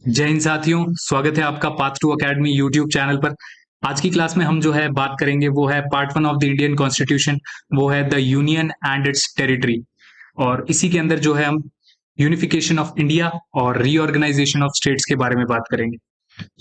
जय हिंद साथियों, स्वागत है आपका path to academy YouTube channel पर। आज की क्लास में हम जो है बात करेंगे वो है part one of the Indian constitution, वो है the union and it's territory. और इसी के अंदर जो है हम यूनिफिकेशन ऑफ इंडिया और रीऑर्गेनाइजेशन ऑफ स्टेट्स के बारे में बात करेंगे।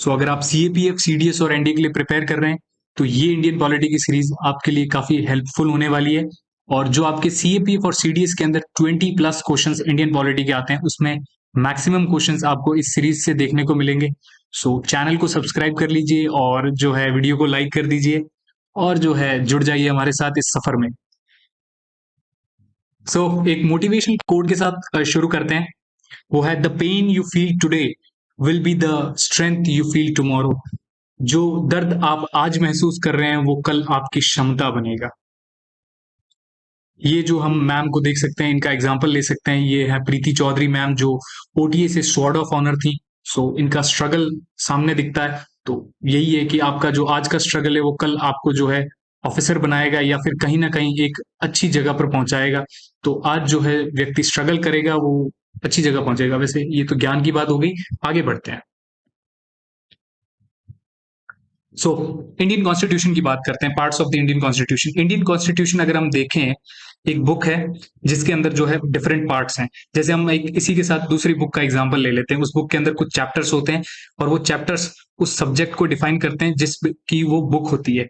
अगर आप सीएपीएफ, सीडीएस और एनडीए के लिए प्रिपेयर कर रहे हैं तो ये इंडियन पॉलिटी की सीरीज आपके लिए काफी हेल्पफुल होने वाली है। और जो आपके सीएपीएफ और सीडीएस के अंदर 20+ क्वेश्चंस इंडियन पॉलिटी के आते हैं, उसमें मैक्सिमम क्वेश्चंस आपको इस सीरीज से देखने को मिलेंगे। चैनल को सब्सक्राइब कर लीजिए और जो है वीडियो को लाइक कर दीजिए और जो है जुड़ जाइए हमारे साथ इस सफर में। एक मोटिवेशन कोड के साथ शुरू करते हैं। वो है the pain you feel today will be the strength you feel tomorrow. जो दर्द आप आज महसूस कर रहे हैं वो कल आपकी क्षमता बनेगा। ये जो हम मैम को देख सकते हैं, इनका एग्जाम्पल ले सकते हैं। ये है प्रीति चौधरी मैम, जो ओटीए से स्वॉर्ड ऑफ ऑनर थी। इनका स्ट्रगल सामने दिखता है। तो यही है कि आपका जो आज का स्ट्रगल है वो कल आपको जो है ऑफिसर बनाएगा या फिर कहीं ना कहीं एक अच्छी जगह पर पहुंचाएगा। तो आज जो है व्यक्ति स्ट्रगल करेगा वो अच्छी जगह पहुंचेगा। वैसे ये तो ज्ञान की बात हो गई, आगे बढ़ते हैं। इंडियन कॉन्स्टिट्यूशन की बात करते हैं, parts of the Indian constitution. Indian constitution अगर हम देखें, एक बुक है जिसके अंदर जो है डिफरेंट पार्ट्स हैं। जैसे हम एक इसी के साथ दूसरी बुक का एग्जांपल ले लेते हैं। उस बुक के अंदर कुछ चैप्टर्स होते हैं और वो चैप्टर्स उस सब्जेक्ट को डिफाइन करते हैं जिस की वो बुक होती है।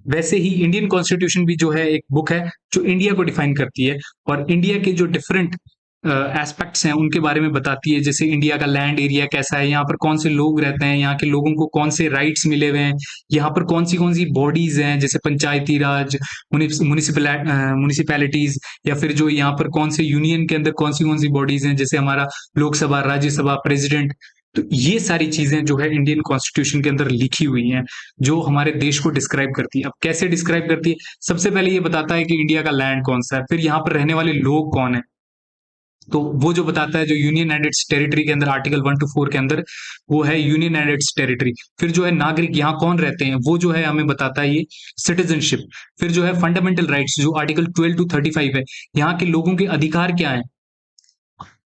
वैसे ही इंडियन कॉन्स्टिट्यूशन भी जो है एक बुक है जो इंडिया को डिफाइन करती है और इंडिया के जो डिफरेंट एस्पेक्ट्स हैं उनके बारे में बताती है। जैसे इंडिया का लैंड एरिया कैसा है, यहाँ पर कौन से लोग रहते हैं, यहाँ के लोगों को कौन से राइट्स मिले हुए हैं, यहाँ पर कौन सी बॉडीज हैं जैसे पंचायती राज, म्यूनिसिपैलिटीज, या फिर जो यहाँ पर कौन से यूनियन के अंदर कौन सी बॉडीज हैं जैसे हमारा लोकसभा, राज्यसभा, प्रेसिडेंट। तो ये सारी चीजें जो है इंडियन कॉन्स्टिट्यूशन के अंदर लिखी हुई हैं जो हमारे देश को डिस्क्राइब करती है। अब कैसे डिस्क्राइब करती है? सबसे पहले ये बताता है कि इंडिया का लैंड कौन सा है, फिर यहाँ पर रहने वाले लोग कौन है, तो वो जो बताता है, जो यूनियन एंड इट्स टेरिटरी के अंदर आर्टिकल 1 to 4 के अंदर वो है यूनियन एंड इट्स टेरिटरी। फिर जो है नागरिक यहाँ कौन रहते हैं वो जो है हमें बताता है ये सिटीजनशिप। फिर जो है फंडामेंटल राइट्स जो आर्टिकल 12 to 35 है, यहाँ के लोगों के अधिकार क्या है।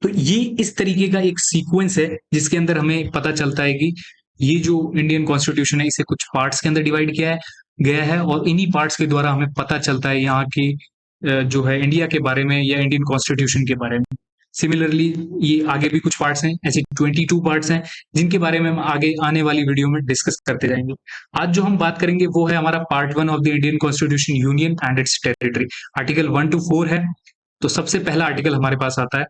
तो ये इस तरीके का एक सीक्वेंस है जिसके अंदर हमें पता चलता है कि ये जो इंडियन कॉन्स्टिट्यूशन है इसे कुछ पार्ट्स के अंदर डिवाइड किया है गया है और इन्हीं पार्ट्स के द्वारा हमें पता चलता है यहाँ की जो है इंडिया के बारे में या इंडियन कॉन्स्टिट्यूशन के बारे में। सिमिलरली ये आगे भी कुछ पार्ट्स हैं, ऐसे 22 पार्ट्स हैं जिनके बारे में हम आगे आने वाली वीडियो में डिस्कस करते जाएंगे। आज जो हम बात करेंगे वो है हमारा part 1 of the Indian constitution, union and it's territory. Article 1 to 4 है। तो सबसे पहला आर्टिकल हमारे पास आता है।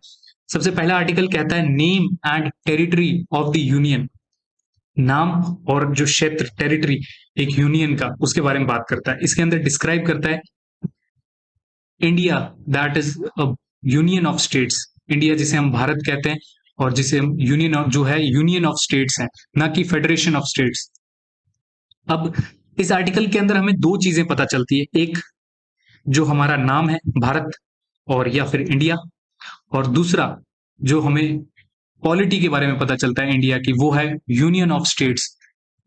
सबसे पहला आर्टिकल कहता है name and territory of the union. नाम और जो क्षेत्र, टेरिटरी एक यूनियन का, उसके बारे में बात करता है। इसके अंदर डिस्क्राइब करता है India that is a union of states. India जिसे हम भारत कहते हैं और जिसे हम यूनियन ऑफ, जो है यूनियन ऑफ स्टेट्स है, ना कि फेडरेशन ऑफ स्टेट्स। अब इस आर्टिकल के अंदर हमें दो चीजें पता चलती है। एक जो हमारा नाम है भारत और या फिर इंडिया, और दूसरा जो हमें पॉलिटी के बारे में पता चलता है इंडिया की, वो है यूनियन ऑफ स्टेट्स,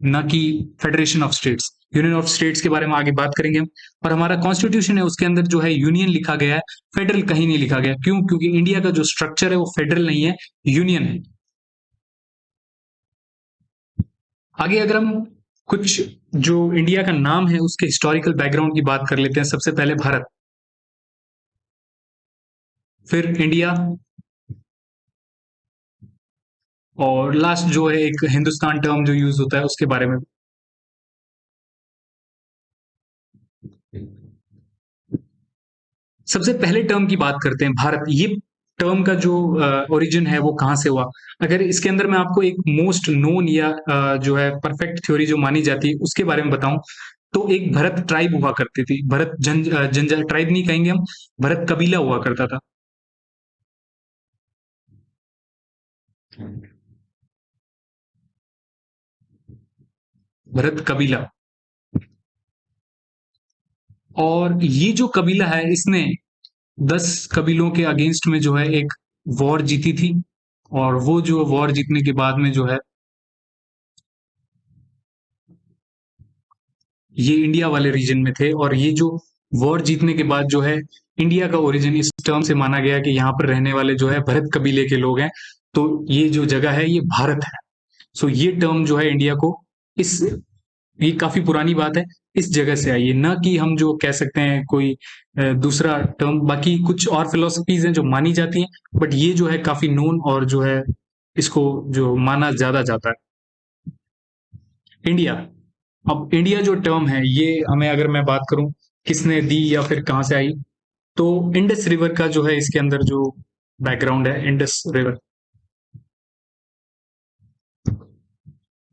ना कि federation of states. Union of states के बारे में आगे बात करेंगे हम। और हमारा कॉन्स्टिट्यूशन है उसके अंदर जो है यूनियन लिखा गया है, फेडरल कहीं नहीं लिखा गया। क्यों? क्योंकि इंडिया का जो स्ट्रक्चर है वो फेडरल नहीं है, यूनियन है। आगे अगर हम कुछ जो इंडिया का नाम है उसके हिस्टोरिकल बैकग्राउंड की बात कर लेते हैं। सबसे पहले भारत, फिर इंडिया, और लास्ट जो है एक हिंदुस्तान टर्म जो यूज होता है उसके बारे में। सबसे पहले टर्म की बात करते हैं, भारत। ये टर्म का जो ओरिजिन है वो कहाँ से हुआ। अगर इसके अंदर मैं आपको एक मोस्ट नोन या जो है परफेक्ट थ्योरी जो मानी जाती है उसके बारे में बताऊं, तो एक भरत ट्राइब हुआ करती थी। भरत जन ट्राइब नहीं कहेंगे हम, भरत कबीला हुआ करता था। भरत कबीला। और ये जो कबीला है इसने 10 कबीलों के अगेंस्ट में जो है एक वॉर जीती थी। और वो जो वॉर जीतने के बाद में जो है ये इंडिया वाले रीजन में थे। और ये जो वॉर जीतने के बाद जो है इंडिया का ओरिजिन इस टर्म से माना गया कि यहाँ पर रहने वाले जो है भरत कबीले के लोग हैं। तो ये जो जगह है ये भारत है। सो ये टर्म जो है इंडिया को इस ये काफी पुरानी बात है, इस जगह से आई है, ना कि हम जो कह सकते हैं कोई दूसरा टर्म। बाकी कुछ और फिलोसफीज हैं जो मानी जाती हैं, बट ये जो है काफी नोन और जो है इसको जो माना ज्यादा जाता है। इंडिया, अब इंडिया जो टर्म है ये हमें, अगर मैं बात करूं किसने दी या फिर कहां से आई, तो इंडस रिवर का जो है इसके अंदर जो बैकग्राउंड है, इंडस रिवर।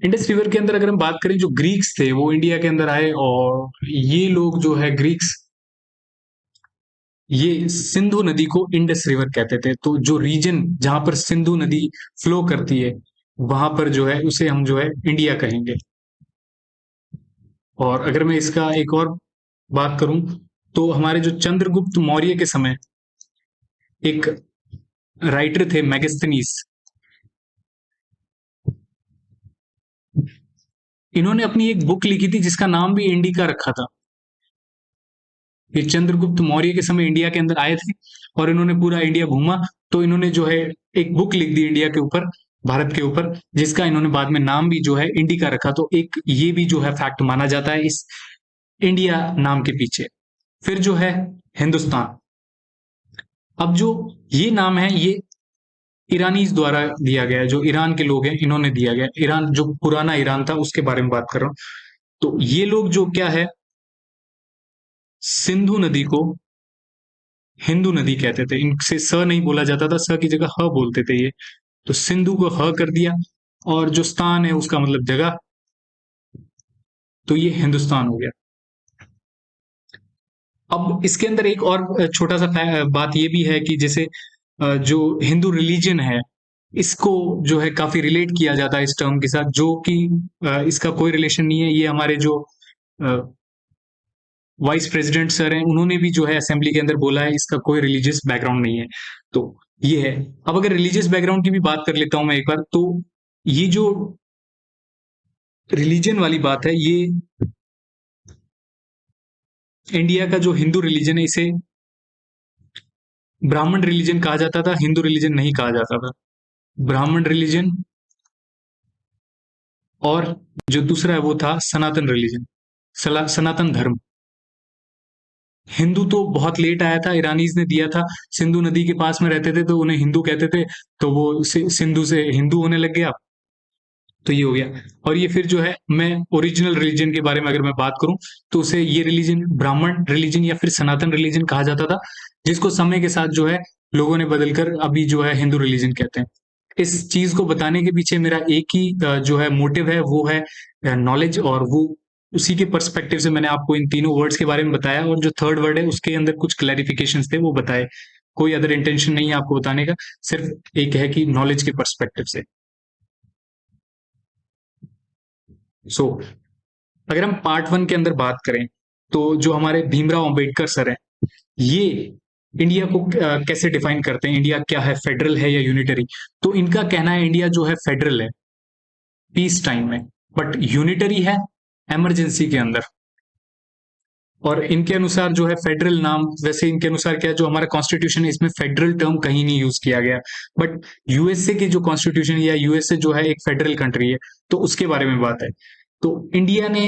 इंडस रिवर के अंदर अगर हम बात करें, जो ग्रीक्स थे वो इंडिया के अंदर आए, और ये लोग जो है ग्रीक्स, ये सिंधु नदी को इंडस रिवर कहते थे। तो जो रीजन जहां पर सिंधु नदी फ्लो करती है, वहां पर जो है उसे हम जो है इंडिया कहेंगे। और अगर मैं इसका एक और बात करूं, तो हमारे जो चंद्रगुप्त मौर्य के समय एक राइटर थे मैगस्थनीज, इन्होंने अपनी एक बुक लिखी थी जिसका नाम भी इंडिका रखा था। ये चंद्रगुप्त मौर्य के समय इंडिया के अंदर आए थे और इन्होंने पूरा इंडिया घूमा, तो इन्होंने जो है एक बुक लिख दी इंडिया के ऊपर, भारत के ऊपर, जिसका इन्होंने बाद में नाम भी जो है इंडिका रखा। तो एक ये भी जो है फैक्ट माना जाता है इस इंडिया नाम के पीछे। फिर जो है हिंदुस्तान, अब जो ये नाम है ये ईरानीज द्वारा दिया गया है, जो ईरान के लोग हैं इन्होंने दिया गया। ईरान जो पुराना ईरान था उसके बारे में बात कर रहा हूं। तो ये लोग जो क्या है, सिंधु नदी को हिंदू नदी कहते थे, इनसे स नहीं बोला जाता था, स की जगह ह बोलते थे ये। तो सिंधु को ह कर दिया, और जो स्थान है उसका मतलब जगह, तो ये हिंदुस्तान हो गया। अब इसके अंदर एक और छोटा सा बात ये भी है कि जैसे जो हिंदू रिलीजन है, इसको जो है काफी रिलेट किया जाता है इस टर्म के साथ, जो कि इसका कोई रिलेशन नहीं है। ये हमारे जो वाइस प्रेसिडेंट सर हैं, उन्होंने भी जो है असेंबली के अंदर बोला है इसका कोई रिलीजियस बैकग्राउंड नहीं है। तो ये है। अब अगर रिलीजियस बैकग्राउंड की भी बात कर लेता हूं मैं एक बार, तो ये जो रिलीजन वाली बात है, ये इंडिया का जो हिंदू रिलीजन है इसे ब्राह्मण रिलीजन कहा जाता था, हिंदू रिलीजन नहीं कहा जाता था। ब्राह्मण रिलीजन, और जो दूसरा है वो था सनातन रिलीजन, सनातन धर्म। हिंदू तो बहुत लेट आया था, ईरानीज ने दिया था, सिंधु नदी के पास में रहते थे तो उन्हें हिंदू कहते थे, तो वो सिंधु से हिंदू होने लग गया। तो ये हो गया। और ये फिर जो है, मैं ओरिजिनल रिलीजन के बारे में अगर मैं बात करूं, तो उसे ये रिलीजन ब्राह्मण रिलीजन या फिर सनातन रिलीजन कहा जाता था, जिसको समय के साथ जो है लोगों ने बदलकर अभी जो है हिंदू रिलीजन कहते हैं। इस चीज को बताने के पीछे मेरा एक ही जो है मोटिव है, वो है नॉलेज, और वो उसी के पर्सपेक्टिव से मैंने आपको इन तीनों वर्ड्स के बारे में बताया, और जो थर्ड वर्ड है उसके अंदर कुछ क्लैरिफिकेशन थे वो बताए। कोई अदर इंटेंशन नहीं है आपको बताने का, सिर्फ एक है कि नॉलेज के पर्सपेक्टिव से। सो अगर हम पार्ट वन के अंदर बात करें, तो जो हमारे भीमराव अंबेडकर सर हैं, ये इंडिया को कैसे डिफाइन करते हैं, इंडिया क्या है, फेडरल है या यूनिटरी। तो इनका कहना है इंडिया जो है फेडरल है पीस टाइम में, बट यूनिटरी है इमरजेंसी के अंदर। और इनके अनुसार जो है फेडरल नाम, वैसे इनके अनुसार क्या है, जो हमारा कॉन्स्टिट्यूशन है इसमें फेडरल टर्म कहीं नहीं यूज किया गया, बट यूएसए की जो कॉन्स्टिट्यूशन या यूएसए जो है एक फेडरल कंट्री है, तो उसके बारे में बात है। तो इंडिया ने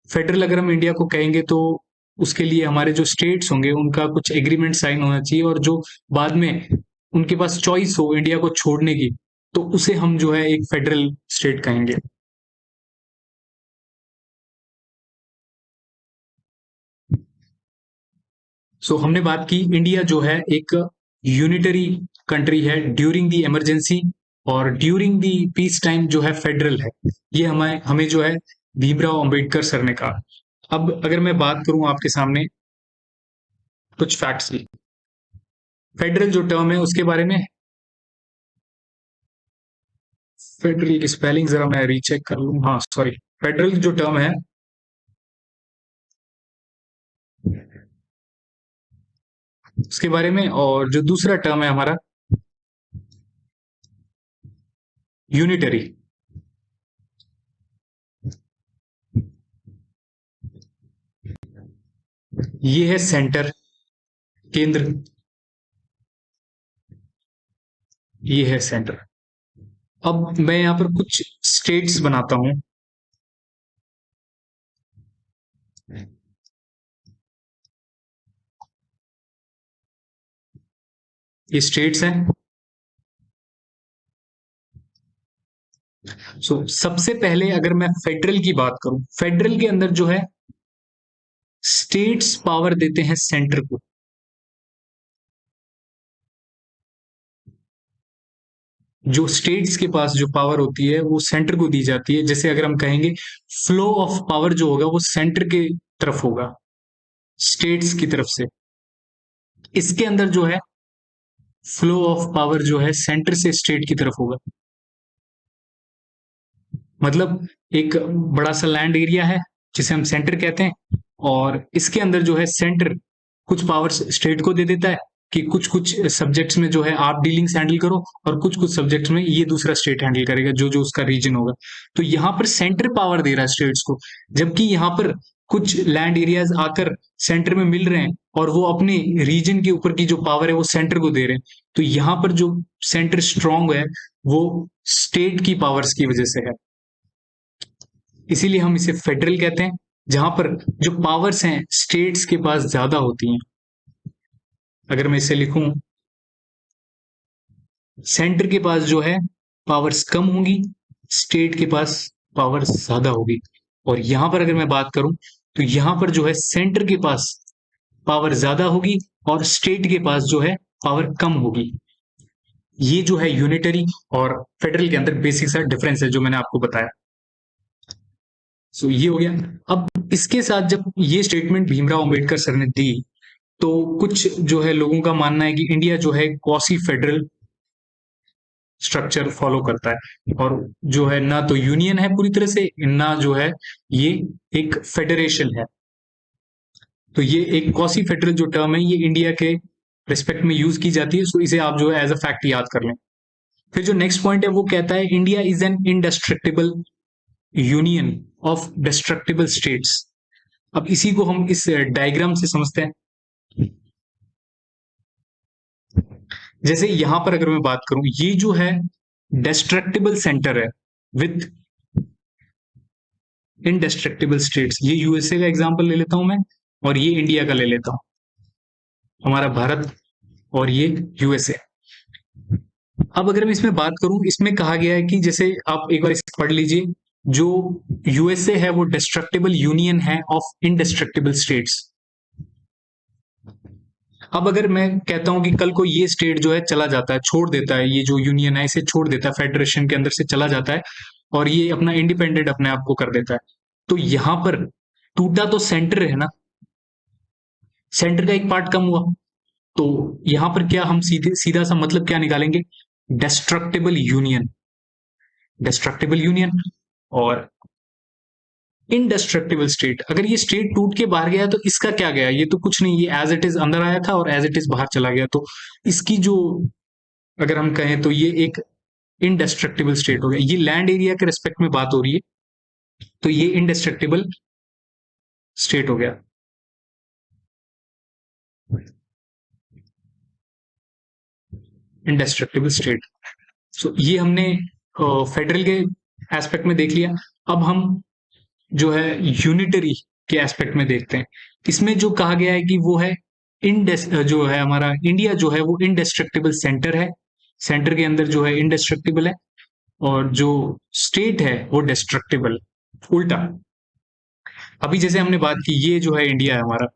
फेडरल, अगर हम इंडिया को कहेंगे तो उसके लिए हमारे जो स्टेट्स होंगे उनका कुछ एग्रीमेंट साइन होना चाहिए, और जो बाद में उनके पास चॉइस हो इंडिया को छोड़ने की, तो उसे हम जो है एक फेडरल स्टेट कहेंगे। सो हमने बात की, इंडिया जो है एक यूनिटरी कंट्री है ड्यूरिंग दी इमरजेंसी, और ड्यूरिंग दी पीस टाइम जो है फेडरल है। ये हमें हमें जो है भीमराव अंबेडकर सर ने कहा। अब अगर मैं बात करूं आपके सामने कुछ फैक्ट्स की, फेडरल जो टर्म है उसके बारे में, फेडरल की स्पेलिंग जरा मैं रीचेक कर लूं, हाँ सॉरी, फेडरल जो टर्म है उसके बारे में, और जो दूसरा टर्म है हमारा यूनिटरी, ये है सेंटर, केंद्र, ये है सेंटर। अब मैं यहाँ पर कुछ स्टेट्स बनाता हूं। ये स्टेट्स हैं। सबसे पहले अगर मैं फेडरल की बात करूं, फेडरल के अंदर जो है स्टेट्स पावर देते हैं सेंटर को। जो स्टेट्स के पास जो पावर होती है वो सेंटर को दी जाती है। जैसे अगर हम कहेंगे फ्लो ऑफ पावर जो होगा वो सेंटर के तरफ होगा, स्टेट्स की तरफ से। इसके अंदर जो है फ्लो ऑफ पावर जो है सेंटर से स्टेट की तरफ होगा। मतलब एक बड़ा सा लैंड एरिया है जिसे हम सेंटर कहते हैं, और इसके अंदर जो है सेंटर कुछ पावर स्टेट को दे देता है कि कुछ कुछ सब्जेक्ट्स में जो है आप डीलिंग्स हैंडल करो, और कुछ कुछ सब्जेक्ट्स में ये दूसरा स्टेट हैंडल करेगा, जो जो उसका रीजन होगा। तो यहाँ पर सेंटर पावर दे रहा है स्टेट्स को, जबकि यहाँ पर कुछ लैंड एरियाज आकर सेंटर में मिल रहे हैं और वो अपने रीजन के ऊपर की जो पावर है वो सेंटर को दे रहे हैं। तो यहाँ पर जो सेंटर स्ट्रांग है वो स्टेट की पावर्स की वजह से है, इसीलिए हम इसे फेडरल कहते हैं, जहां पर जो पावर्स हैं स्टेट्स के पास ज्यादा होती हैं। अगर मैं इसे लिखूं, सेंटर के पास जो है पावर्स कम होंगी, स्टेट के पास पावर ज्यादा होगी। और यहां पर अगर मैं बात करूं तो यहां पर जो है सेंटर के पास पावर ज्यादा होगी और स्टेट के पास जो है पावर कम होगी। ये जो है यूनिटरी और फेडरल के अंदर बेसिक सा डिफरेंस है जो मैंने आपको बताया। ये हो गया। अब इसके साथ जब ये स्टेटमेंट भीमराव अंबेडकर सर ने दी, तो कुछ जो है लोगों का मानना है कि इंडिया जो है क्वासी फेडरल स्ट्रक्चर फॉलो करता है, और जो है ना तो यूनियन है पूरी तरह से, ना जो है ये एक फेडरेशन है। तो ये एक क्वासी फेडरल जो टर्म है ये इंडिया के रिस्पेक्ट में यूज की जाती है, सो इसे आप जो है एज अ फैक्ट याद कर लें। फिर जो नेक्स्ट पॉइंट है वो कहता है India is an इंडेस्ट्रक्टिबल union of destructible states. अब इसी को हम इस डायग्राम से समझते हैं। जैसे यहां पर अगर मैं बात करूं, ये जो है डिस्ट्रक्टिबल सेंटर है विथ इनडिस्ट्रक्टिबल स्टेट्स। ये यूएसए का एग्जांपल ले लेता हूं मैं, और ये इंडिया का ले लेता हूं, हमारा भारत, और ये यूएसए। अब अगर मैं इसमें बात करूं, इसमें कहा गया है कि जैसे आप एक बार इसे पढ़ लीजिए, जो यूएसए है वो डिस्ट्रक्टिबल यूनियन है ऑफ इनडिस्ट्रक्टिबल स्टेट्स। अब अगर मैं कहता हूं कि कल को ये स्टेट जो है चला जाता है, छोड़ देता है, ये जो यूनियन है इसे छोड़ देता है, फेडरेशन के अंदर से चला जाता है और ये अपना इंडिपेंडेंट अपने आप को कर देता है, तो यहां पर टूटा तो सेंटर है ना, सेंटर का एक पार्ट कम हुआ। तो यहां पर क्या हम सीधे सीधा सा मतलब क्या निकालेंगे, डिस्ट्रक्टिबल यूनियन, डिस्ट्रक्टिबल यूनियन और इनडिस्ट्रक्टिबल स्टेट। अगर ये स्टेट टूट के बाहर गया तो इसका क्या गया, ये तो कुछ नहीं, ये एज इट इज अंदर आया था और एज इट इज बाहर चला गया। तो इसकी जो अगर हम कहें तो ये एक इनडिस्ट्रक्टिबल स्टेट हो गया। ये लैंड एरिया के रिस्पेक्ट में बात हो रही है, तो ये इनडिस्ट्रक्टिबल स्टेट हो गया। Indestructible state. ये हमने फेडरल के एस्पेक्ट में देख लिया। अब हम जो है यूनिटरी के एस्पेक्ट में देखते हैं। इसमें जो कहा गया है कि वो है जो है हमारा इंडिया जो है वो इनडिस्ट्रक्टिबल सेंटर है, सेंटर के अंदर जो है इनडिस्ट्रक्टिबल है, और जो स्टेट है वो डिस्ट्रक्टिबल, उल्टा। अभी जैसे हमने बात की, ये जो है इंडिया है हमारा,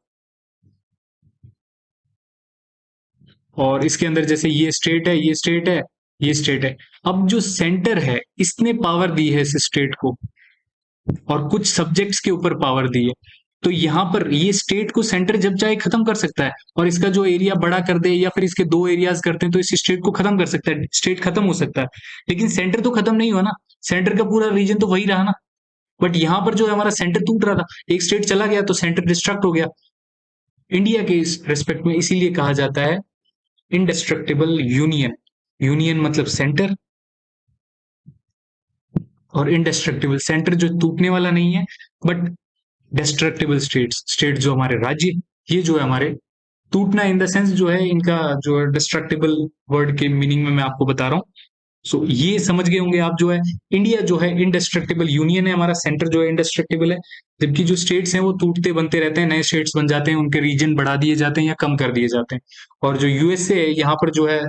और इसके अंदर जैसे ये स्टेट है, ये स्टेट है, ये स्टेट है। अब जो सेंटर है इसने पावर दी है इस स्टेट को, और कुछ सब्जेक्ट्स के ऊपर पावर दी है। तो यहां पर ये स्टेट को सेंटर जब चाहे खत्म कर सकता है, और इसका जो एरिया बड़ा कर दे या फिर इसके दो एरियाज करते हैं तो इस स्टेट को खत्म कर सकता है, स्टेट खत्म हो सकता है। लेकिन सेंटर तो खत्म नहीं हुआ ना, सेंटर का पूरा रीजन तो वही रहा ना। बट यहां पर जो है हमारा सेंटर टूट रहा था, एक स्टेट चला गया तो सेंटर डिस्ट्रक्ट हो गया इंडिया के इस रेस्पेक्ट में। इसीलिए कहा जाता है इनडिस्ट्रक्टिबल यूनियन। यूनियन मतलब सेंटर, और इनडिस्ट्रक्टिबल सेंटर जो टूटने वाला नहीं है, बट डिस्ट्रक्टिबल स्टेट्स, स्टेट जो हमारे राज्य, ये जो है हमारे टूटना इन द सेंस जो है इनका जो डिस्ट्रक्टिबल वर्ड के मीनिंग में मैं आपको बता रहा हूँ। सो ये समझ गए होंगे आप जो है, इंडिया जो है इंडेस्ट्रक्टिबल यूनियन है, हमारा सेंटर जो है इंडेस्ट्रक्टिबल है, जबकि जो स्टेट्स हैं वो टूटते बनते रहते हैं, नए स्टेट्स बन जाते हैं, उनके रीजन बढ़ा दिए जाते हैं या कम कर दिए जाते हैं। और जो यूएसए है, यहाँ पर जो है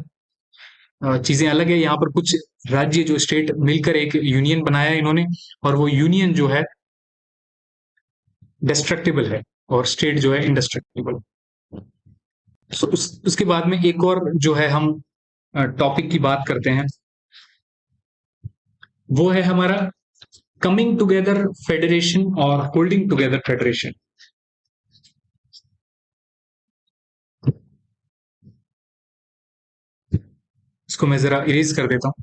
चीजें अलग है, यहाँ पर कुछ राज्य जो स्टेट मिलकर एक यूनियन बनाया है इन्होंने, और वो यूनियन जो है डिस्ट्रक्टिबल है और स्टेट जो है इंडेस्ट्रक्टिबल। सो उसके बाद में एक और जो है हम टॉपिक की बात करते हैं, वो है हमारा कमिंग टुगेदर फेडरेशन और होल्डिंग टुगेदर फेडरेशन। इसको मैं जरा इरेज कर देता हूं।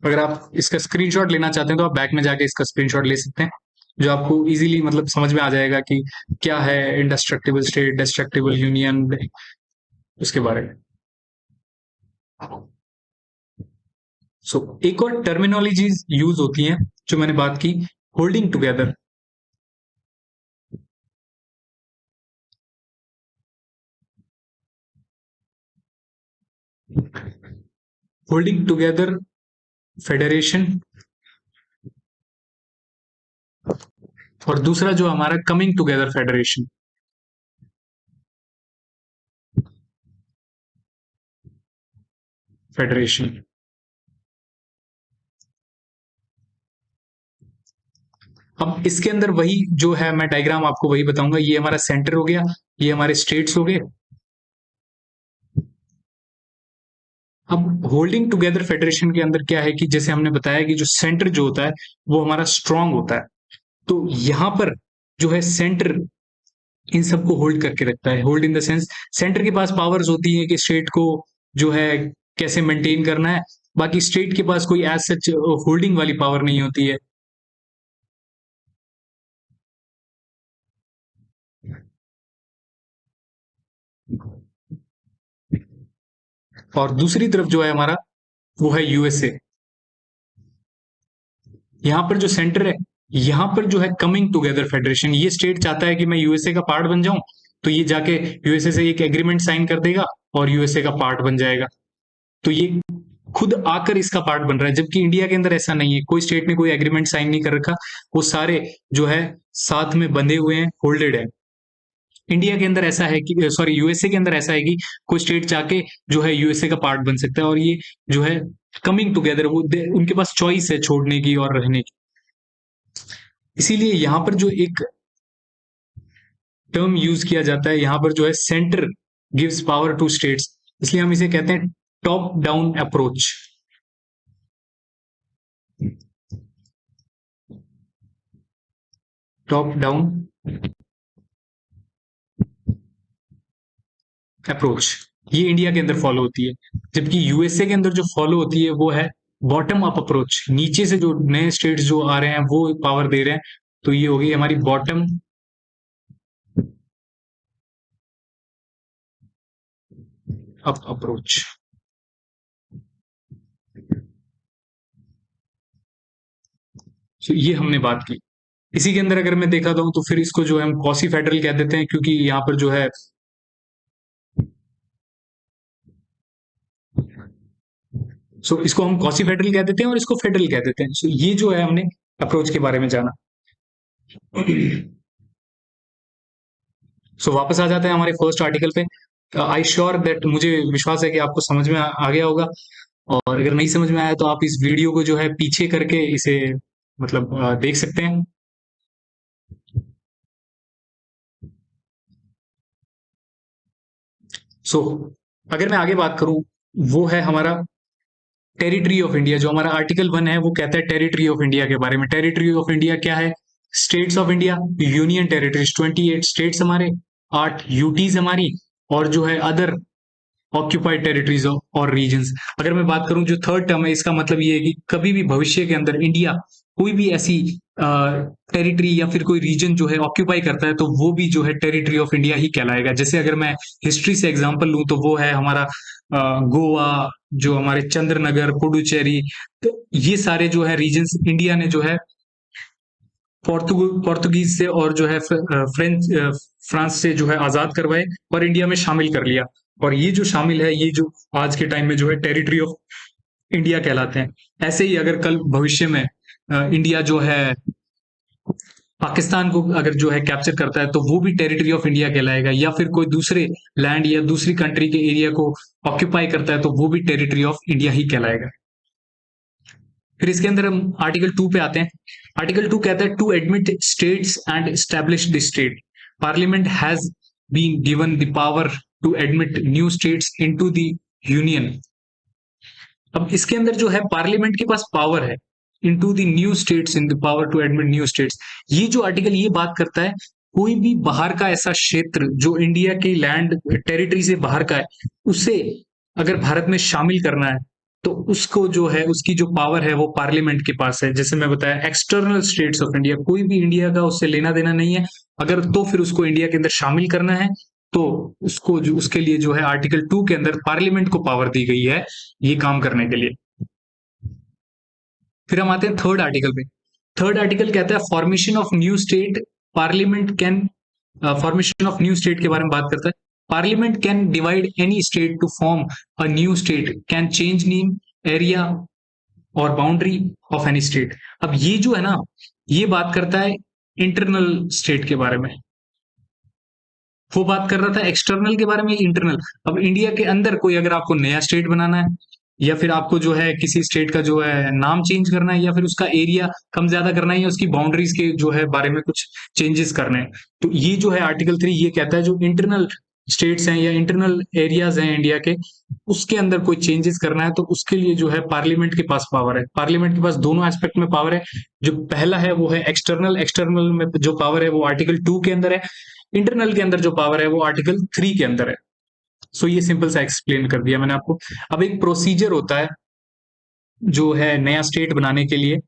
अगर आप इसका स्क्रीनशॉट लेना चाहते हैं तो आप बैक में जाके इसका स्क्रीनशॉट ले सकते हैं, जो आपको इजीली मतलब समझ में आ जाएगा कि क्या है इंडेस्ट्रक्टिबल स्टेट, डिस्ट्रक्टिबल यूनियन, उसके बारे में। सो एक और टर्मिनोलॉजीज यूज होती हैं जो मैंने बात की, holding together. Holding together federation, और दूसरा जो हमारा कमिंग टुगेदर फेडरेशन। फेडरेशन अब इसके अंदर वही जो है, मैं डायग्राम आपको वही बताऊंगा। ये हमारा सेंटर हो गया, ये हमारे स्टेट्स हो गए। अब होल्डिंग टुगेदर फेडरेशन के अंदर क्या है कि जैसे हमने बताया कि जो सेंटर जो होता है वो हमारा स्ट्रांग होता है, तो यहां पर जो है सेंटर इन सबको होल्ड करके रखता है। Hold in the sense centre के पास पावर्स होती है कि स्टेट को जो है कैसे मेंटेन करना है, बाकी स्टेट के पास कोई एज सच होल्डिंग वाली पावर नहीं होती है। और दूसरी तरफ जो है हमारा वो है यूएसए। यहां पर जो सेंटर है, यहां पर जो है कमिंग टुगेदर फेडरेशन, ये स्टेट चाहता है कि मैं यूएसए का पार्ट बन जाऊं, तो ये जाके यूएसए से एक एग्रीमेंट साइन कर देगा और यूएसए का पार्ट बन जाएगा। तो ये खुद आकर इसका पार्ट बन रहा है, जबकि इंडिया के अंदर ऐसा नहीं है, कोई स्टेट ने कोई एग्रीमेंट साइन नहीं कर रखा, वो सारे जो है साथ में बंधे हुए हैं, होल्डेड है। इंडिया के अंदर ऐसा है कि सॉरी यूएसए के अंदर ऐसा है कि कोई स्टेट जाके जो है यूएसए का पार्ट बन सकता है, और ये जो है कमिंग टुगेदर वो उनके पास चॉइस है छोड़ने की और रहने की। इसीलिए यहां पर जो एक टर्म यूज किया जाता है, यहां पर जो है centre gives power to states, इसलिए हम इसे कहते हैं top down approach. Top down approach ये इंडिया के अंदर फॉलो होती है, जबकि यूएसए के अंदर जो फॉलो होती है वो है बॉटम अप अप्रोच। नीचे से जो नए स्टेट्स जो आ रहे हैं वो पावर दे रहे हैं, तो ये होगी हमारी बॉटम अप अप्रोच। तो ये हमने बात की। इसी के अंदर अगर मैं देखा था तो फिर इसको जो है हम कॉसी फेडरल कह देते हैं, क्योंकि यहाँ पर जो है इसको हम कॉसी फेडरल कह देते हैं और इसको फेडरल कह देते हैं। ये जो है हमने अप्रोच के बारे में जाना। वापस आ जाते हैं हमारे फर्स्ट आर्टिकल पे। आई श्योर दैट, मुझे विश्वास है कि आपको समझ में आ गया होगा, और अगर नहीं समझ में आया तो आप इस वीडियो को जो है पीछे करके इसे मतलब देख सकते हैं। अगर मैं आगे बात करूं, वो है हमारा टेरिटरी ऑफ इंडिया। जो हमारा आर्टिकल 1 है वो कहता है टेरिटरी ऑफ इंडिया के बारे में। टेरिटरी ऑफ इंडिया क्या है? States of India, union territories 28 states हमारे, 8 यूटीज हमारी, और जो है अदर ऑक्यूपाइड टेरिटरीज और रीजन्स। अगर मैं बात करूं जो थर्ड टर्म है, इसका मतलब ये है कि कभी भी भविष्य के अंदर इंडिया कोई भी ऐसी टेरिटरी या फिर कोई रीजन जो है ऑक्यूपाई करता है, तो वो भी जो है टेरिटरी ऑफ इंडिया ही कहलाएगा। जैसे अगर मैं हिस्ट्री से एग्जांपल लूं तो वो है हमारा गोवा, जो हमारे चंद्रनगर, पुडुचेरी, तो ये सारे जो है रीजन्स इंडिया ने जो है पोर्तुगीज से और जो है फ्रांस से जो है आजाद करवाए और इंडिया में शामिल कर लिया। और ये जो शामिल है, ये जो आज के टाइम में जो है टेरिटरी ऑफ इंडिया कहलाते हैं। ऐसे ही अगर कल भविष्य में इंडिया जो है पाकिस्तान को अगर जो है कैप्चर करता है, तो वो भी टेरिटरी ऑफ इंडिया कहलाएगा, या फिर कोई दूसरे लैंड या दूसरी कंट्री के एरिया को ऑक्यूपाई करता है, तो वो भी टेरिटरी ऑफ इंडिया ही कहलाएगा। फिर इसके अंदर हम आर्टिकल 2 पे आते हैं। आर्टिकल 2 कहता है, to admit states and establish the state, parliament has been given the power to admit new states into the union. अब इसके अंदर जो है पार्लियामेंट के पास पावर है into the new states, in the power to admit new states. ये जो आर्टिकल ये बात करता है, कोई भी बाहर का ऐसा क्षेत्र जो इंडिया के लैंड टेरिटरी से बाहर का है, उसे अगर भारत में शामिल करना है, तो उसको जो है उसकी जो पावर है वो पार्लियामेंट के पास है। जैसे मैं बताया, एक्सटर्नल स्टेट्स ऑफ इंडिया, कोई भी इंडिया का उससे लेना देना नहीं है, अगर तो फिर उसको इंडिया के अंदर शामिल करना है, तो उसको जो उसके लिए जो है आर्टिकल 2 के अंदर पार्लियामेंट को पावर दी गई है ये काम करने के लिए। फिर हम आते हैं थर्ड आर्टिकल पे। थर्ड आर्टिकल कहता है, formation of new state, parliament can, formation of new state के बारे में बात करता है। Parliament can divide any state to form a new state, can change name, area और बाउंड्री ऑफ एनी स्टेट। अब ये जो है ना, ये बात करता है इंटरनल स्टेट के बारे में, वो बात कर रहा था एक्सटर्नल के बारे में, इंटरनल। अब इंडिया के अंदर कोई अगर आपको नया स्टेट बनाना है, या फिर आपको जो है किसी स्टेट का जो है नाम चेंज करना है, या फिर उसका एरिया कम ज्यादा करना है, या उसकी बाउंड्रीज के जो है बारे में कुछ चेंजेस करने हैं, तो ये जो है आर्टिकल 3 ये कहता है, जो इंटरनल स्टेट्स हैं या इंटरनल एरियाज हैं इंडिया के, उसके अंदर कोई चेंजेस करना है, तो उसके लिए जो है पार्लियामेंट के पास पावर है। पार्लियामेंट के पास दोनों एस्पेक्ट में पावर है। जो पहला है वो है एक्सटर्नल, एक्सटर्नल में जो पावर है वो आर्टिकल 2 के अंदर है। इंटरनल के अंदर जो पावर है वो आर्टिकल 3 के अंदर है। सो ये सिंपल सा एक्सप्लेन कर दिया मैंने आपको। अब एक प्रोसीजर होता है जो है नया स्टेट बनाने के लिए,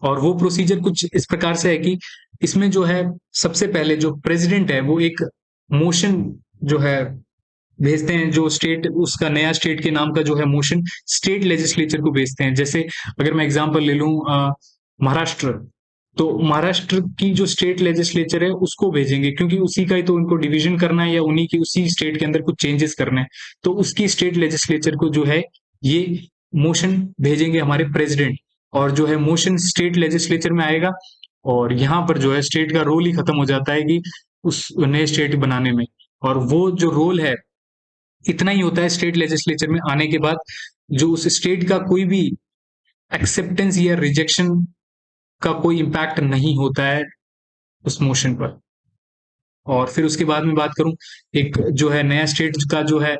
और वो प्रोसीजर कुछ इस प्रकार से है कि इसमें जो है सबसे पहले जो प्रेसिडेंट है वो एक मोशन जो है भेजते हैं, जो स्टेट उसका नया स्टेट के नाम का जो है मोशन स्टेट लेजिस्लेचर को भेजते हैं। जैसे अगर मैं एग्जांपल ले लूं महाराष्ट्र, तो महाराष्ट्र की जो स्टेट लेजिस्लेचर है उसको भेजेंगे, क्योंकि उसी का ही तो उनको डिवीजन करना है, या उन्हीं की उसी स्टेट के अंदर कुछ चेंजेस करने हैं, तो उसकी स्टेट लेजिस्लेचर को जो है ये मोशन भेजेंगे हमारे प्रेसिडेंट, और जो है मोशन स्टेट लेजिस्लेचर में आएगा, और यहाँ पर जो है स्टेट का रोल ही खत्म हो जाता है कि उस नए स्टेट बनाने में। और वो जो रोल है इतना ही होता है स्टेट लेजिस्लेचर में आने के बाद, जो उस स्टेट का कोई भी एक्सेप्टेंस या रिजेक्शन का कोई इम्पैक्ट नहीं होता है उस मोशन पर। और फिर उसके बाद में बात करूं, एक जो है नया स्टेट का जो है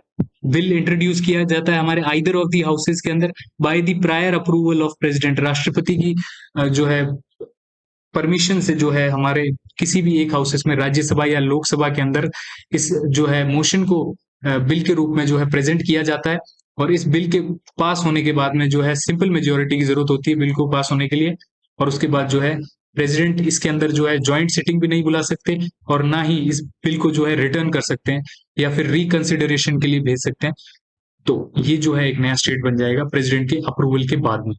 बिल इंट्रोड्यूस किया जाता है हमारे आइदर ऑफ दी हाउसेस के अंदर by the prior approval of president. राष्ट्रपति की जो है परमिशन से जो है हमारे किसी भी एक हाउसेस में, राज्यसभा या लोकसभा के अंदर, इस जो है मोशन को बिल के रूप में जो है प्रेजेंट किया जाता है। और इस बिल के पास होने के बाद में जो है सिंपल मेजोरिटी की जरूरत होती है बिल को पास होने के लिए, और उसके बाद जो है प्रेसिडेंट इसके अंदर जो है ज्वाइंट सिटिंग भी नहीं बुला सकते, और ना ही इस बिल को जो है रिटर्न कर सकते हैं या फिर रिकंसिडरेशन के लिए भेज सकते हैं। तो ये जो है एक नया स्टेट बन जाएगा प्रेसिडेंट के अप्रूवल के बाद में।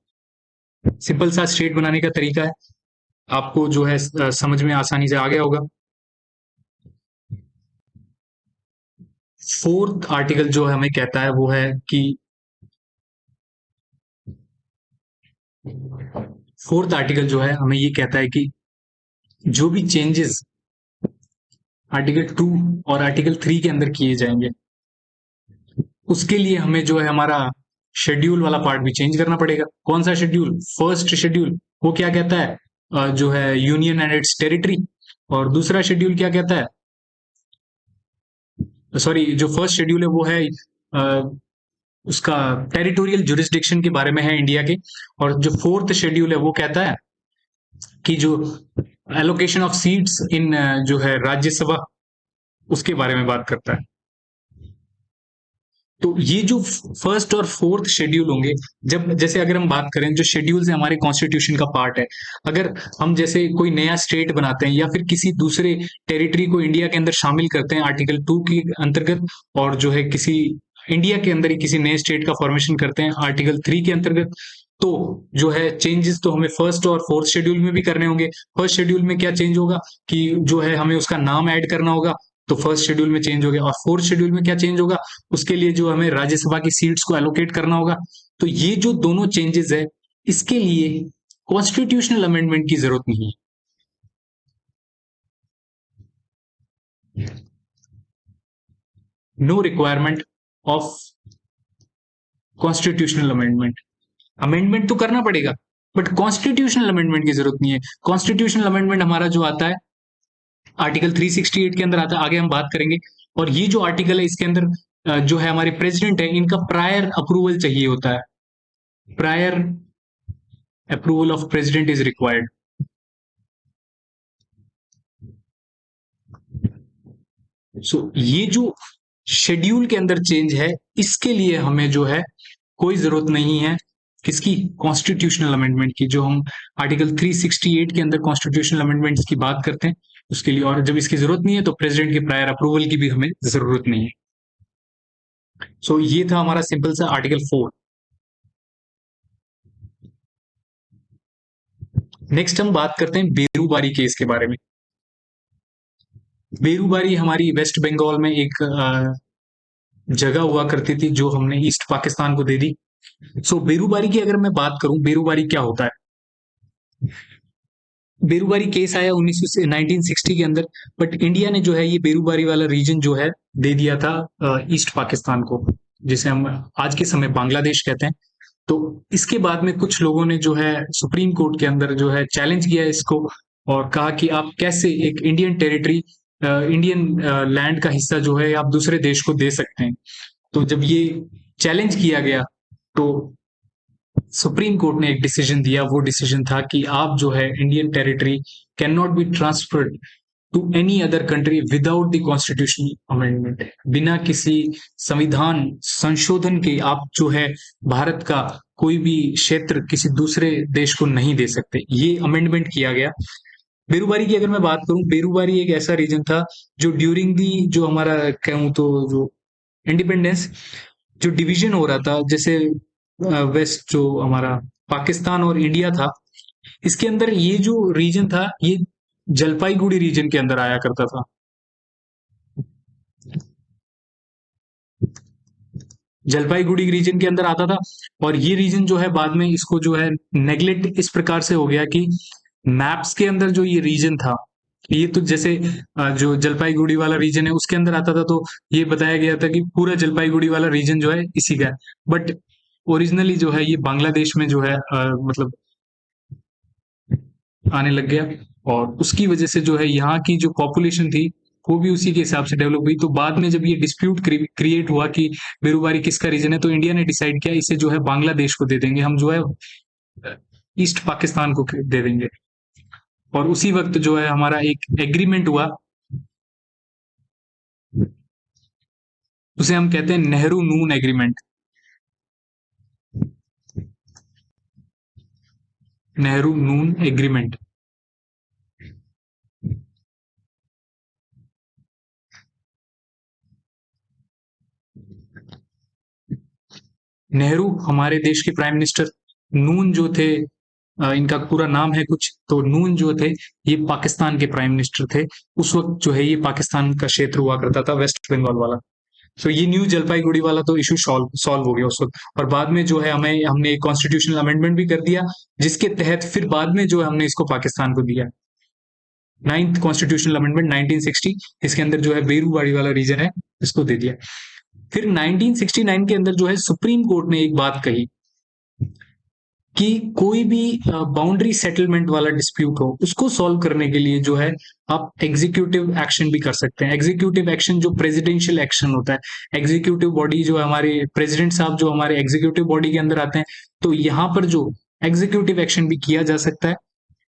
सिंपल सा स्टेट बनाने का तरीका है, आपको जो है समझ में आसानी से आ गया होगा। फोर्थ आर्टिकल जो हमें कहता है वो है कि, फोर्थ आर्टिकल जो है हमें ये कहता है कि जो भी चेंजेस आर्टिकल 2 और आर्टिकल 3 के अंदर किए जाएंगे, उसके लिए हमें जो है हमारा शेड्यूल वाला पार्ट भी चेंज करना पड़ेगा। कौन सा शेड्यूल? First schedule. वो क्या कहता है? जो है यूनियन एंड इट्स टेरिटरी। और दूसरा शेड्यूल क्या कहता है? सॉरी, जो फर्स्ट शेड्यूल है वो है उसका टेरिटोरियल जुरिस्डिक्शन के बारे में है इंडिया के। और जो फोर्थ शेड्यूल है वो कहता है कि जो एलोकेशन ऑफ सीट्स इन जो है राज्यसभा, उसके बारे में बात करता है। तो ये जो फर्स्ट और फोर्थ शेड्यूल होंगे, जब जैसे अगर हम बात करें, जो शेड्यूल्स है हमारे कॉन्स्टिट्यूशन का पार्ट है, अगर हम जैसे कोई नया स्टेट बनाते हैं या फिर किसी दूसरे टेरिटरी को इंडिया के अंदर शामिल करते हैं आर्टिकल 2 के अंतर्गत, और जो है किसी इंडिया के अंदर ही किसी नए स्टेट का फॉर्मेशन करते हैं आर्टिकल 3 के अंतर्गत, तो जो है चेंजेस तो हमें फर्स्ट और फोर्थ शेड्यूल में भी करने होंगे। फर्स्ट शेड्यूल में क्या चेंज होगा कि जो है हमें उसका नाम ऐड करना होगा, तो फर्स्ट शेड्यूल में चेंज हो गया। और फोर्थ शेड्यूल में क्या चेंज होगा, उसके लिए जो हमें राज्यसभा की सीट्स को एलोकेट करना होगा। तो ये जो दोनों चेंजेस है, इसके लिए कॉन्स्टिट्यूशनल अमेंडमेंट की जरूरत नहीं है। No requirement of constitutional amendment. Amendment तो करना पड़ेगा, बट कॉन्स्टिट्यूशनल अमेंडमेंट की जरूरत नहीं है। कॉन्स्टिट्यूशनल अमेंडमेंट हमारा जो आता है आर्टिकल 368 के अंदर आता है, आगे हम बात करेंगे। और ये जो आर्टिकल है इसके अंदर जो है हमारे प्रेसिडेंट है, इनका प्रायर अप्रूवल चाहिए होता है। Prior approval of president is required. So ये जो शेड्यूल के अंदर चेंज है, इसके लिए हमें जो है कोई जरूरत नहीं है किसकी, कॉन्स्टिट्यूशनल अमेंडमेंट की। जो हम आर्टिकल 368 के अंदर कॉन्स्टिट्यूशनल अमेंडमेंट्स की बात करते हैं उसके लिए, और जब इसकी जरूरत नहीं है तो प्रेसिडेंट के प्रायर अप्रूवल की भी हमें जरूरत नहीं है। सो ये था हमारा सिंपल सा आर्टिकल 4। नेक्स्ट हम बात करते हैं बेरूबारी केस के बारे में। बेरूबारी हमारी वेस्ट बंगाल में एक जगह हुआ करती थी जो हमने ईस्ट पाकिस्तान को दे दी। सो बेरूबारी की अगर मैं बात करूं, बेरूबारी क्या होता है। बेरूबारी केस आया 1960 के अंदर, बट इंडिया ने जो है ये बेरूबारी वाला रीजन जो है दे दिया था ईस्ट पाकिस्तान को, जिसे हम आज के समय बांग्लादेश कहते हैं। तो इसके बाद में कुछ लोगों ने जो है सुप्रीम कोर्ट के अंदर जो है चैलेंज किया इसको, और कहा कि आप कैसे एक इंडियन टेरिटरी, इंडियन लैंड का हिस्सा जो है आप दूसरे देश को दे सकते हैं। तो जब ये चैलेंज किया गया तो सुप्रीम कोर्ट ने एक डिसीजन दिया। वो डिसीजन था कि आप जो है Indian territory can not be transferred to any other country without the constitutional amendment. बिना किसी संविधान संशोधन के आप जो है भारत का कोई भी क्षेत्र किसी दूसरे देश को नहीं दे सकते। ये अमेंडमेंट किया गया। बेरूबारी की अगर मैं बात करूं, बेरूबारी एक ऐसा रीजन था जो ड्यूरिंग दी जो हमारा कहूं तो जो इंडिपेंडेंस, जो डिवीजन हो रहा था, जैसे वेस्ट जो हमारा पाकिस्तान और इंडिया था, इसके अंदर ये जो रीजन था ये जलपाईगुड़ी रीजन के अंदर आया करता था। जलपाईगुड़ी रीजन के अंदर आता था, और ये रीजन जो है बाद में इसको जो है नेग्लेक्ट इस प्रकार से हो गया कि मैप्स के अंदर जो ये रीजन था, ये तो जैसे जो जलपाईगुड़ी वाला रीजन है उसके अंदर आता था, तो ये बताया गया था कि पूरा जलपाईगुड़ी वाला रीजन जो है इसी का है। बट ओरिजिनली जो है ये बांग्लादेश में जो है मतलब आने लग गया, और उसकी वजह से जो है यहाँ की जो पॉपुलेशन थी वो भी उसी के हिसाब से डेवलप हुई। तो बाद में जब ये डिस्प्यूट क्रिएट हुआ कि बेरूबारी किसका रीजन है, तो इंडिया ने डिसाइड किया इसे जो है बांग्लादेश को दे देंगे, हम जो है ईस्ट पाकिस्तान को दे देंगे। और उसी वक्त जो है हमारा एक एग्रीमेंट हुआ, उसे हम कहते हैं नेहरू नून एग्रीमेंट। नेहरू नून एग्रीमेंट। नेहरू हमारे देश के प्राइम मिनिस्टर, नून जो थे इनका पूरा नाम है कुछ, तो नून जो थे ये पाकिस्तान के प्राइम मिनिस्टर थे। उस वक्त जो है ये पाकिस्तान का क्षेत्र हुआ करता था, वेस्ट बंगाल वाला। तो ये न्यू जलपाईगुड़ी वाला तो इशू सॉल्व हो गया उस वक्त। और बाद में जो है हमने एक कॉन्स्टिट्यूशनल अमेंडमेंट भी कर दिया, जिसके तहत फिर बाद में जो है हमने इसको पाकिस्तान को दिया। 9th कॉन्स्टिट्यूशनल अमेंडमेंट 1960, इसके अंदर जो है बेरूबारी वाला रीजन है इसको दे दिया। फिर 1969 के अंदर जो है सुप्रीम कोर्ट ने एक बात कही कि कोई भी बाउंड्री सेटलमेंट वाला डिस्प्यूट हो उसको सॉल्व करने के लिए जो है आप एग्जीक्यूटिव एक्शन भी कर सकते हैं। एग्जीक्यूटिव एक्शन जो प्रेसिडेंशियल एक्शन होता है, एग्जीक्यूटिव बॉडी जो हमारे प्रेसिडेंट साहब जो हमारे एग्जीक्यूटिव बॉडी के अंदर आते हैं, तो यहाँ पर जो एग्जीक्यूटिव एक्शन भी किया जा सकता है।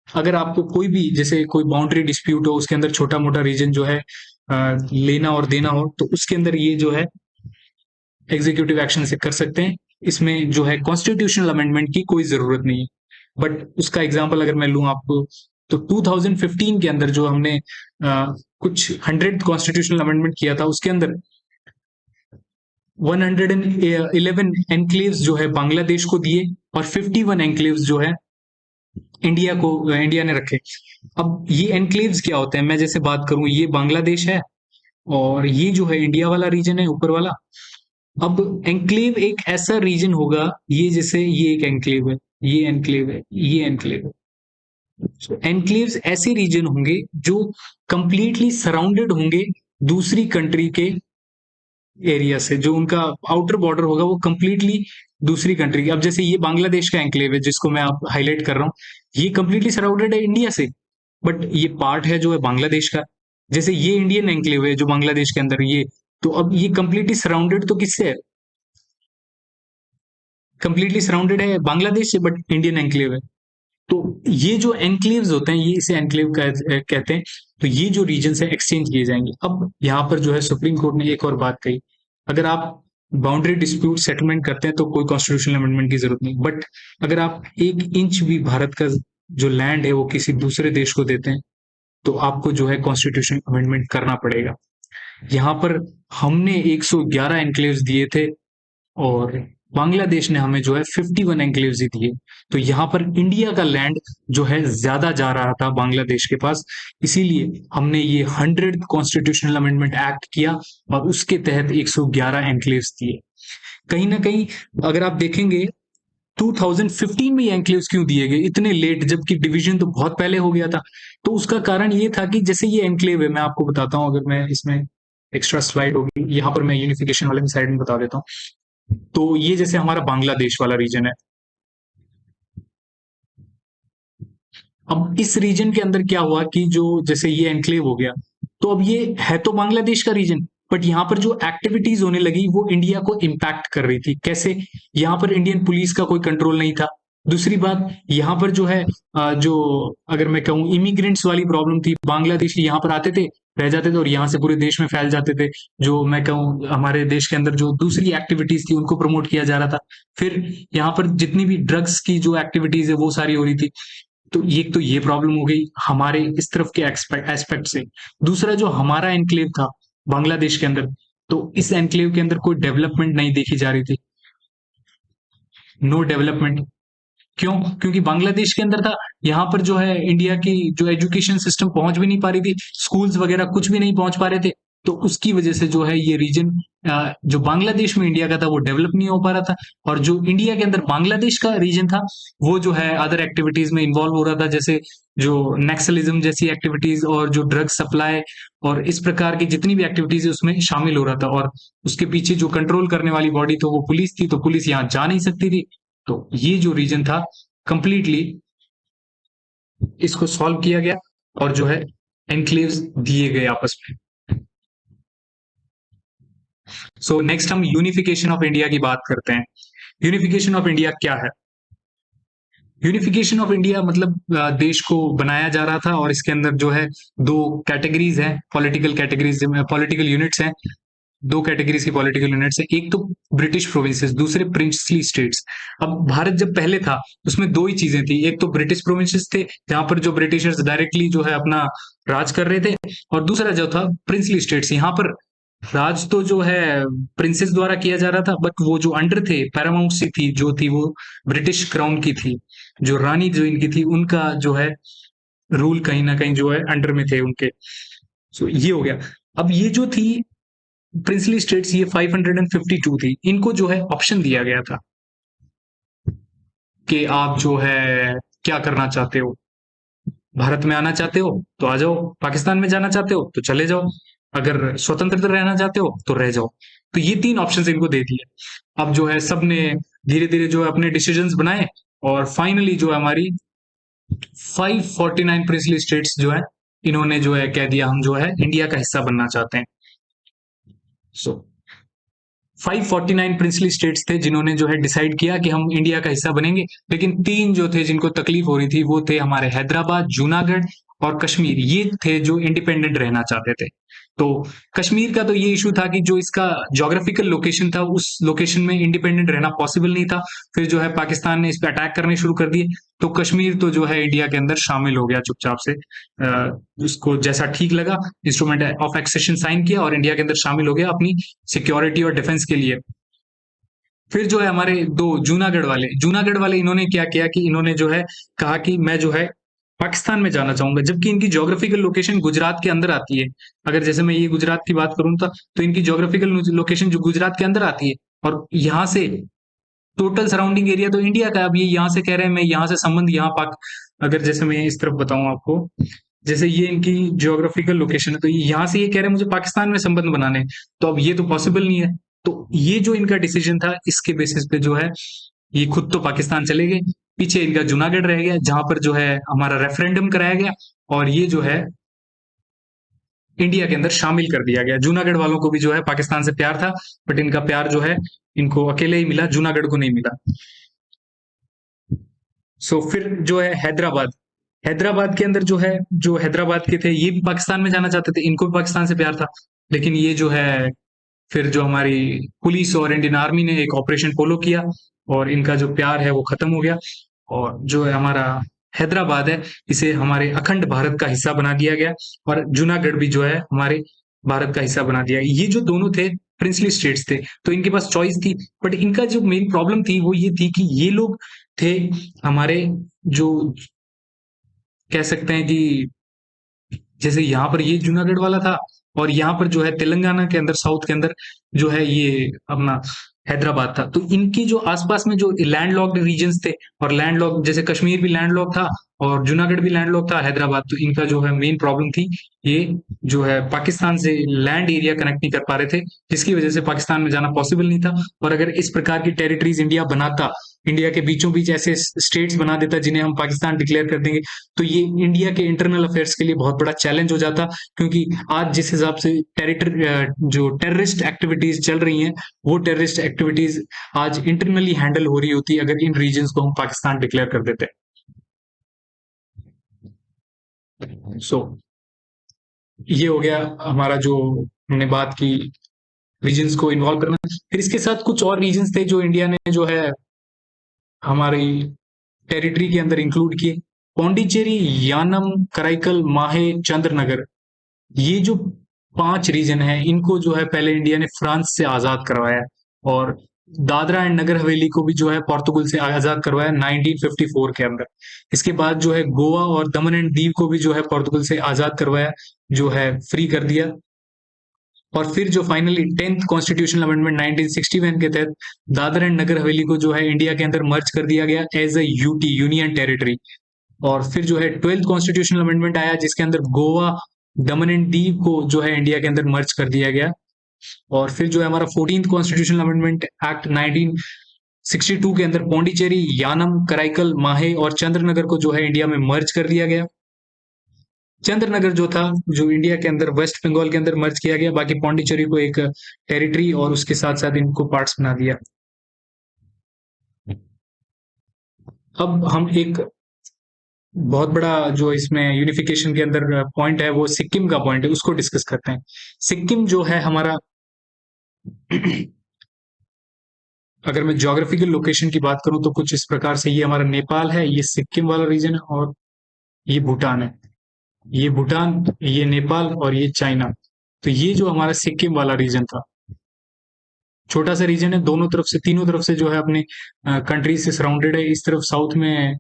अगर आपको कोई भी जैसे कोई बाउंड्री डिस्प्यूट हो, उसके अंदर छोटा मोटा रीजन जो है लेना और देना हो, तो उसके अंदर ये जो है एग्जीक्यूटिव एक्शन से कर सकते हैं। इसमें जो है कॉन्स्टिट्यूशनल अमेंडमेंट की कोई जरूरत नहीं है। बट उसका एग्जांपल अगर मैं लूं आपको, तो 2015 के अंदर जो हमने कुछ 100 कॉन्स्टिट्यूशनल अमेंडमेंट किया था, उसके अंदर 111 एनक्लेव्स जो है बांग्लादेश को दिए और 51 एनक्लेव्स जो है इंडिया ने रखे। अब ये एनक्लेव्स क्या होते हैं, मैं जैसे बात करूं, ये बांग्लादेश है और ये जो है इंडिया वाला रीजन है ऊपर वाला। अब एनक्लेव एक ऐसा रीजन होगा, ये जैसे ये एक एनक्लेव है, ये एनक्लेव है, ये एनक्लेव है। एनक्लेव्स ऐसे रीजन होंगे जो कंप्लीटली सराउंडेड होंगे दूसरी कंट्री के एरिया से, जो उनका आउटर बॉर्डर होगा वो कंप्लीटली दूसरी कंट्री की। अब जैसे ये बांग्लादेश का एनक्लेव है जिसको मैं आप हाईलाइट कर रहा हूँ, ये कंप्लीटली सराउंडेड है इंडिया से, बट ये पार्ट है जो है बांग्लादेश का। जैसे ये इंडियन एनक्लेव है जो बांग्लादेश के अंदर, ये तो अब ये कंप्लीटली सराउंडेड तो किससे है, कंप्लीटली सराउंडेड है बांग्लादेश से, बट इंडियन एनक्लेव है। तो ये जो एनक्लेव्स होते हैं, ये इसे एनक्लेव कहते हैं। तो ये जो रीजन है एक्सचेंज किए जाएंगे। अब यहाँ पर जो है सुप्रीम कोर्ट ने एक और बात कही, अगर आप बाउंड्री डिस्प्यूट सेटलमेंट करते हैं तो कोई कॉन्स्टिट्यूशनल अमेंडमेंट की जरूरत नहीं, बट अगर आप 1 इंच भी भारत का जो लैंड है वो किसी दूसरे देश को देते हैं तो आपको जो है कॉन्स्टिट्यूशन अमेंडमेंट करना पड़ेगा। यहाँ पर हमने 111 एनक्लेव्स दिए थे और बांग्लादेश ने हमें जो है 51 एनक्लेव्स ही दिए। तो यहाँ पर इंडिया का लैंड जो है ज्यादा जा रहा था बांग्लादेश के पास, इसीलिए हमने ये 100th कॉन्स्टिट्यूशनल अमेंडमेंट एक्ट किया और उसके तहत 111 एनक्लेव्स दिए। कहीं ना कहीं अगर आप देखेंगे 2015 में ये एनक्लेव्स क्यों दिए गए इतने लेट, जबकि डिवीजन तो बहुत पहले हो गया था। तो उसका कारण ये था कि जैसे ये एनक्लेव है, मैं आपको बताता हूँ, अगर मैं इसमें एक्स्ट्रा स्लाइड होगी, यहाँ पर मैं यूनिफिकेशन वाले साइड में बता देता हूँ। तो ये जैसे हमारा बांग्लादेश वाला रीजन है। अब इस रीजन के अंदर क्या हुआ कि जो जैसे ये एनक्लेव हो गया, तो अब ये है तो बांग्लादेश का रीजन, बट यहाँ पर जो एक्टिविटीज होने लगी वो इंडिया को इम्पैक्ट कर रही थी। कैसे, यहाँ पर इंडियन पुलिस का कोई कंट्रोल नहीं था। दूसरी बात, यहाँ पर जो है जो अगर मैं कहूँ इमिग्रेंट्स वाली प्रॉब्लम थी, बांग्लादेशी यहाँ पर आते थे, रह जाते थे और यहाँ से पूरे देश में फैल जाते थे। जो मैं कहूँ हमारे देश के अंदर जो दूसरी एक्टिविटीज थी उनको प्रमोट किया जा रहा था। फिर यहाँ पर जितनी भी ड्रग्स की जो एक्टिविटीज है वो सारी हो रही थी। तो ये प्रॉब्लम हो गई हमारे इस तरफ के एस्पेक्ट से। दूसरा, जो हमारा एनक्लेव था बांग्लादेश के अंदर, तो इस एनक्लेव के अंदर कोई डेवलपमेंट नहीं देखी जा रही थी, नो डेवलपमेंट। क्यों? क्योंकि बांग्लादेश के अंदर था, यहाँ पर जो है इंडिया की जो एजुकेशन सिस्टम पहुंच भी नहीं पा रही थी, स्कूल्स वगैरह कुछ भी नहीं पहुंच पा रहे थे। तो उसकी वजह से जो है ये रीजन जो बांग्लादेश में इंडिया का था वो डेवलप नहीं हो पा रहा था, और जो इंडिया के अंदर बांग्लादेश का रीजन था वो जो है अदर एक्टिविटीज में इन्वॉल्व हो रहा था, जैसे जो नक्सलिज्म जैसी एक्टिविटीज और जो ड्रग सप्लाई और इस प्रकार की जितनी भी एक्टिविटीज है उसमें शामिल हो रहा था। और उसके पीछे जो कंट्रोल करने वाली बॉडी तो वो पुलिस थी, तो पुलिस यहाँ जा नहीं सकती थी। तो ये जो रीजन था कंप्लीटली इसको सॉल्व किया गया और जो है एनक्लेव्स दिए गए आपस में। सो नेक्स्ट हम यूनिफिकेशन ऑफ इंडिया की बात करते हैं। यूनिफिकेशन ऑफ इंडिया क्या है? यूनिफिकेशन ऑफ इंडिया मतलब देश को बनाया जा रहा था और इसके अंदर जो है 2 कैटेगरीज हैं, पॉलिटिकल कैटेगरीज, पॉलिटिकल यूनिट्स हैं। 2 कैटेगरीज की पॉलिटिकल यूनिट्स हैं, एक तो ब्रिटिश प्रोविंसेस, दूसरे प्रिंसली स्टेट्स। अब भारत जब पहले था उसमें 2 ही चीजें थी, एक तो ब्रिटिश प्रोविंसेस थे जहां पर जो ब्रिटिशर्स डायरेक्टली जो है अपना राज कर रहे थे, और दूसरा जो था प्रिंसली स्टेट्स। यहाँ पर राज तो जो है प्रिंसेस द्वारा किया जा रहा था, बट वो जो अंडर थे, पैरामाउंट थी जो थी वो ब्रिटिश क्राउन की थी। जो रानी जो इनकी थी उनका जो है रूल कहीं ना कहीं जो है अंडर में थे उनके। सो ये हो गया। अब ये जो थी प्रिंसली स्टेट्स, ये 552 थी। इनको जो है ऑप्शन दिया गया था कि आप जो है क्या करना चाहते हो, भारत में आना चाहते हो तो आ जाओ, पाकिस्तान में जाना चाहते हो तो चले जाओ, अगर स्वतंत्र रहना चाहते हो तो रह जाओ। तो ये 3 ऑप्शंस इनको दे दिए। अब जो है सबने धीरे धीरे जो है अपने डिसीजंस बनाए और फाइनली जो है हमारी 549 प्रिंसली स्टेट्स जो है इन्होंने जो है कह दिया हम जो है इंडिया का हिस्सा बनना चाहते हैं। सो 549 प्रिंसली स्टेट्स थे जिन्होंने जो है डिसाइड किया कि हम इंडिया का हिस्सा बनेंगे, लेकिन 3 जो थे जिनको तकलीफ हो रही थी वो थे हमारे हैदराबाद, जूनागढ़ और कश्मीर। ये थे जो इंडिपेंडेंट रहना चाहते थे। तो कश्मीर का तो ये इशू था कि जो इसका ज्योग्राफिकल लोकेशन था उस लोकेशन में इंडिपेंडेंट रहना पॉसिबल नहीं था। फिर जो है पाकिस्तान ने इस पे अटैक करने शुरू कर दिए, तो कश्मीर तो जो है इंडिया के अंदर शामिल हो गया चुपचाप से। उसको जैसा ठीक लगा इंस्ट्रूमेंट ऑफ एक्सेशन साइन किया और इंडिया के अंदर शामिल हो गया अपनी सिक्योरिटी और डिफेंस के लिए। फिर जो है हमारे दो जूनागढ़ वाले इन्होंने क्या किया कि इन्होंने जो है कहा कि मैं जो है पाकिस्तान में जाना चाहूंगा, जबकि इनकी ज्योग्राफिकल लोकेशन गुजरात के अंदर आती है। अगर जैसे मैं ये गुजरात की बात करूं तो इनकी ज्योग्राफिकल लोकेशन जो गुजरात के अंदर आती है, और यहाँ से टोटल सराउंडिंग एरिया तो इंडिया का है। अब ये यहाँ से कह रहे हैं मैं यहाँ से संबंध यहाँ पाक, अगर जैसे मैं इस तरफ बताऊं आपको, जैसे ये इनकी ज्योग्राफिकल लोकेशन है, तो यहाँ से ये कह रहे हैं मुझे पाकिस्तान में संबंध बनाने हैं। तो अब ये तो पॉसिबल नहीं है। तो ये जो इनका डिसीजन था, इसके बेसिस पे जो है ये खुद तो पाकिस्तान चले गए, पीछे इनका जूनागढ़ रह गया जहां पर जो है हमारा रेफरेंडम कराया गया, और ये जो है इंडिया के अंदर शामिल कर दिया गया। जूनागढ़ वालों को भी जो है पाकिस्तान से प्यार था, बट इनका प्यार जो है इनको अकेले ही मिला, जूनागढ़ को नहीं मिला। सो फिर जो है हैदराबाद के अंदर जो है, जो हैदराबाद के थे ये भी पाकिस्तान में जाना चाहते थे, इनको भी पाकिस्तान से प्यार था। लेकिन ये जो है फिर जो हमारी पुलिस और इंडियन आर्मी ने एक ऑपरेशन पोलो किया और इनका जो प्यार है वो खत्म हो गया। और जो है हमारा हैदराबाद है, इसे हमारे अखंड भारत का हिस्सा बना दिया गया, और जूनागढ़ भी जो है हमारे भारत का हिस्सा बना दिया। ये जो दोनों थे प्रिंसली स्टेट्स थे, तो इनके पास चॉइस थी। बट इनका जो मेन प्रॉब्लम थी वो ये थी कि ये लोग थे हमारे, जो कह सकते हैं कि जैसे यहाँ पर ये जूनागढ़ वाला था, और यहाँ पर जो है तेलंगाना के अंदर साउथ के अंदर जो है ये अपना हैदराबाद था। तो इनकी जो आसपास में जो लैंड लॉक्ड रीजन्स थे, और लैंड लॉक जैसे कश्मीर भी लैंड लॉक था और जूनागढ़ भी लैंड लॉक था, हैदराबाद, तो इनका जो है मेन प्रॉब्लम थी ये जो है पाकिस्तान से लैंड एरिया कनेक्ट नहीं कर पा रहे थे, जिसकी वजह से पाकिस्तान में जाना पॉसिबल नहीं था। और अगर इस प्रकार की टेरिटरीज इंडिया बनाता, इंडिया के बीचों बीच ऐसे स्टेट्स बना देता जिन्हें हम पाकिस्तान डिक्लेयर कर देंगे, तो ये इंडिया के इंटरनल अफेयर्स के लिए बहुत बड़ा चैलेंज हो जाता। क्योंकि आज जिस हिसाब से जो टेररिस्ट एक्टिविटीज चल रही हैं, वो टेररिस्ट एक्टिविटीज आज इंटरनली हैंडल हो रही होती अगर इन रीजन्स को हम पाकिस्तान डिक्लेयर कर देते। सो ये हो गया हमारा जो हमने बात की रीजन्स को इन्वॉल्व करना। फिर इसके साथ कुछ और रीजन्स थे जो इंडिया ने जो है हमारी टेरिटरी के अंदर इंक्लूड किए। पौंडीचेरी, यानम, कराईकल, माहे, चंद्रनगर, ये जो 5 रीजन है, इनको जो है पहले इंडिया ने फ्रांस से आजाद करवाया, और दादरा एंड नगर हवेली को भी जो है पोर्तुगल से आजाद करवाया 1954 के अंदर। इसके बाद जो है गोवा और दमन एंड दीव को भी जो है पोर्तुगल से आजाद करवाया, जो है फ्री कर दिया। और फिर जो फाइनली 10th कॉन्स्टिट्यूशनल अमेंडमेंट 1961 के तहत दादर एंड नगर हवेली को जो है इंडिया के अंदर मर्ज कर दिया गया as a UT, union territory. और फिर जो है 12th कॉन्स्टिट्यूशनल अमेंडमेंट आया, जिसके अंदर गोवा, दमन एंड दीव को जो है इंडिया के अंदर मर्ज कर दिया गया। और फिर जो है हमारा 14th कॉन्स्टिट्यूशनल अमेंडमेंट एक्ट 1962 के अंदर पौंडीचेरी, यानम, कराईकल, माहे और चंद्रनगर को जो है इंडिया में मर्ज कर दिया गया। चंद्रनगर जो था, जो इंडिया के अंदर वेस्ट बंगाल के अंदर मर्ज किया गया, बाकी पौंडीचेरी को एक टेरिटरी और उसके साथ साथ इनको पार्ट्स बना दिया। अब हम एक बहुत बड़ा जो इसमें यूनिफिकेशन के अंदर पॉइंट है, वो सिक्किम का पॉइंट है, उसको डिस्कस करते हैं। सिक्किम जो है हमारा अगर मैं ज्योग्राफिकल लोकेशन की बात करूं तो कुछ इस प्रकार से, ये हमारा नेपाल है, ये सिक्किम वाला रीजन है, और ये भूटान है। ये भूटान, ये नेपाल और ये चाइना। तो ये जो हमारा सिक्किम वाला रीजन था, छोटा सा रीजन है, दोनों तरफ से, तीनों तरफ से जो है अपने कंट्री से सराउंडेड है। इस तरफ साउथ में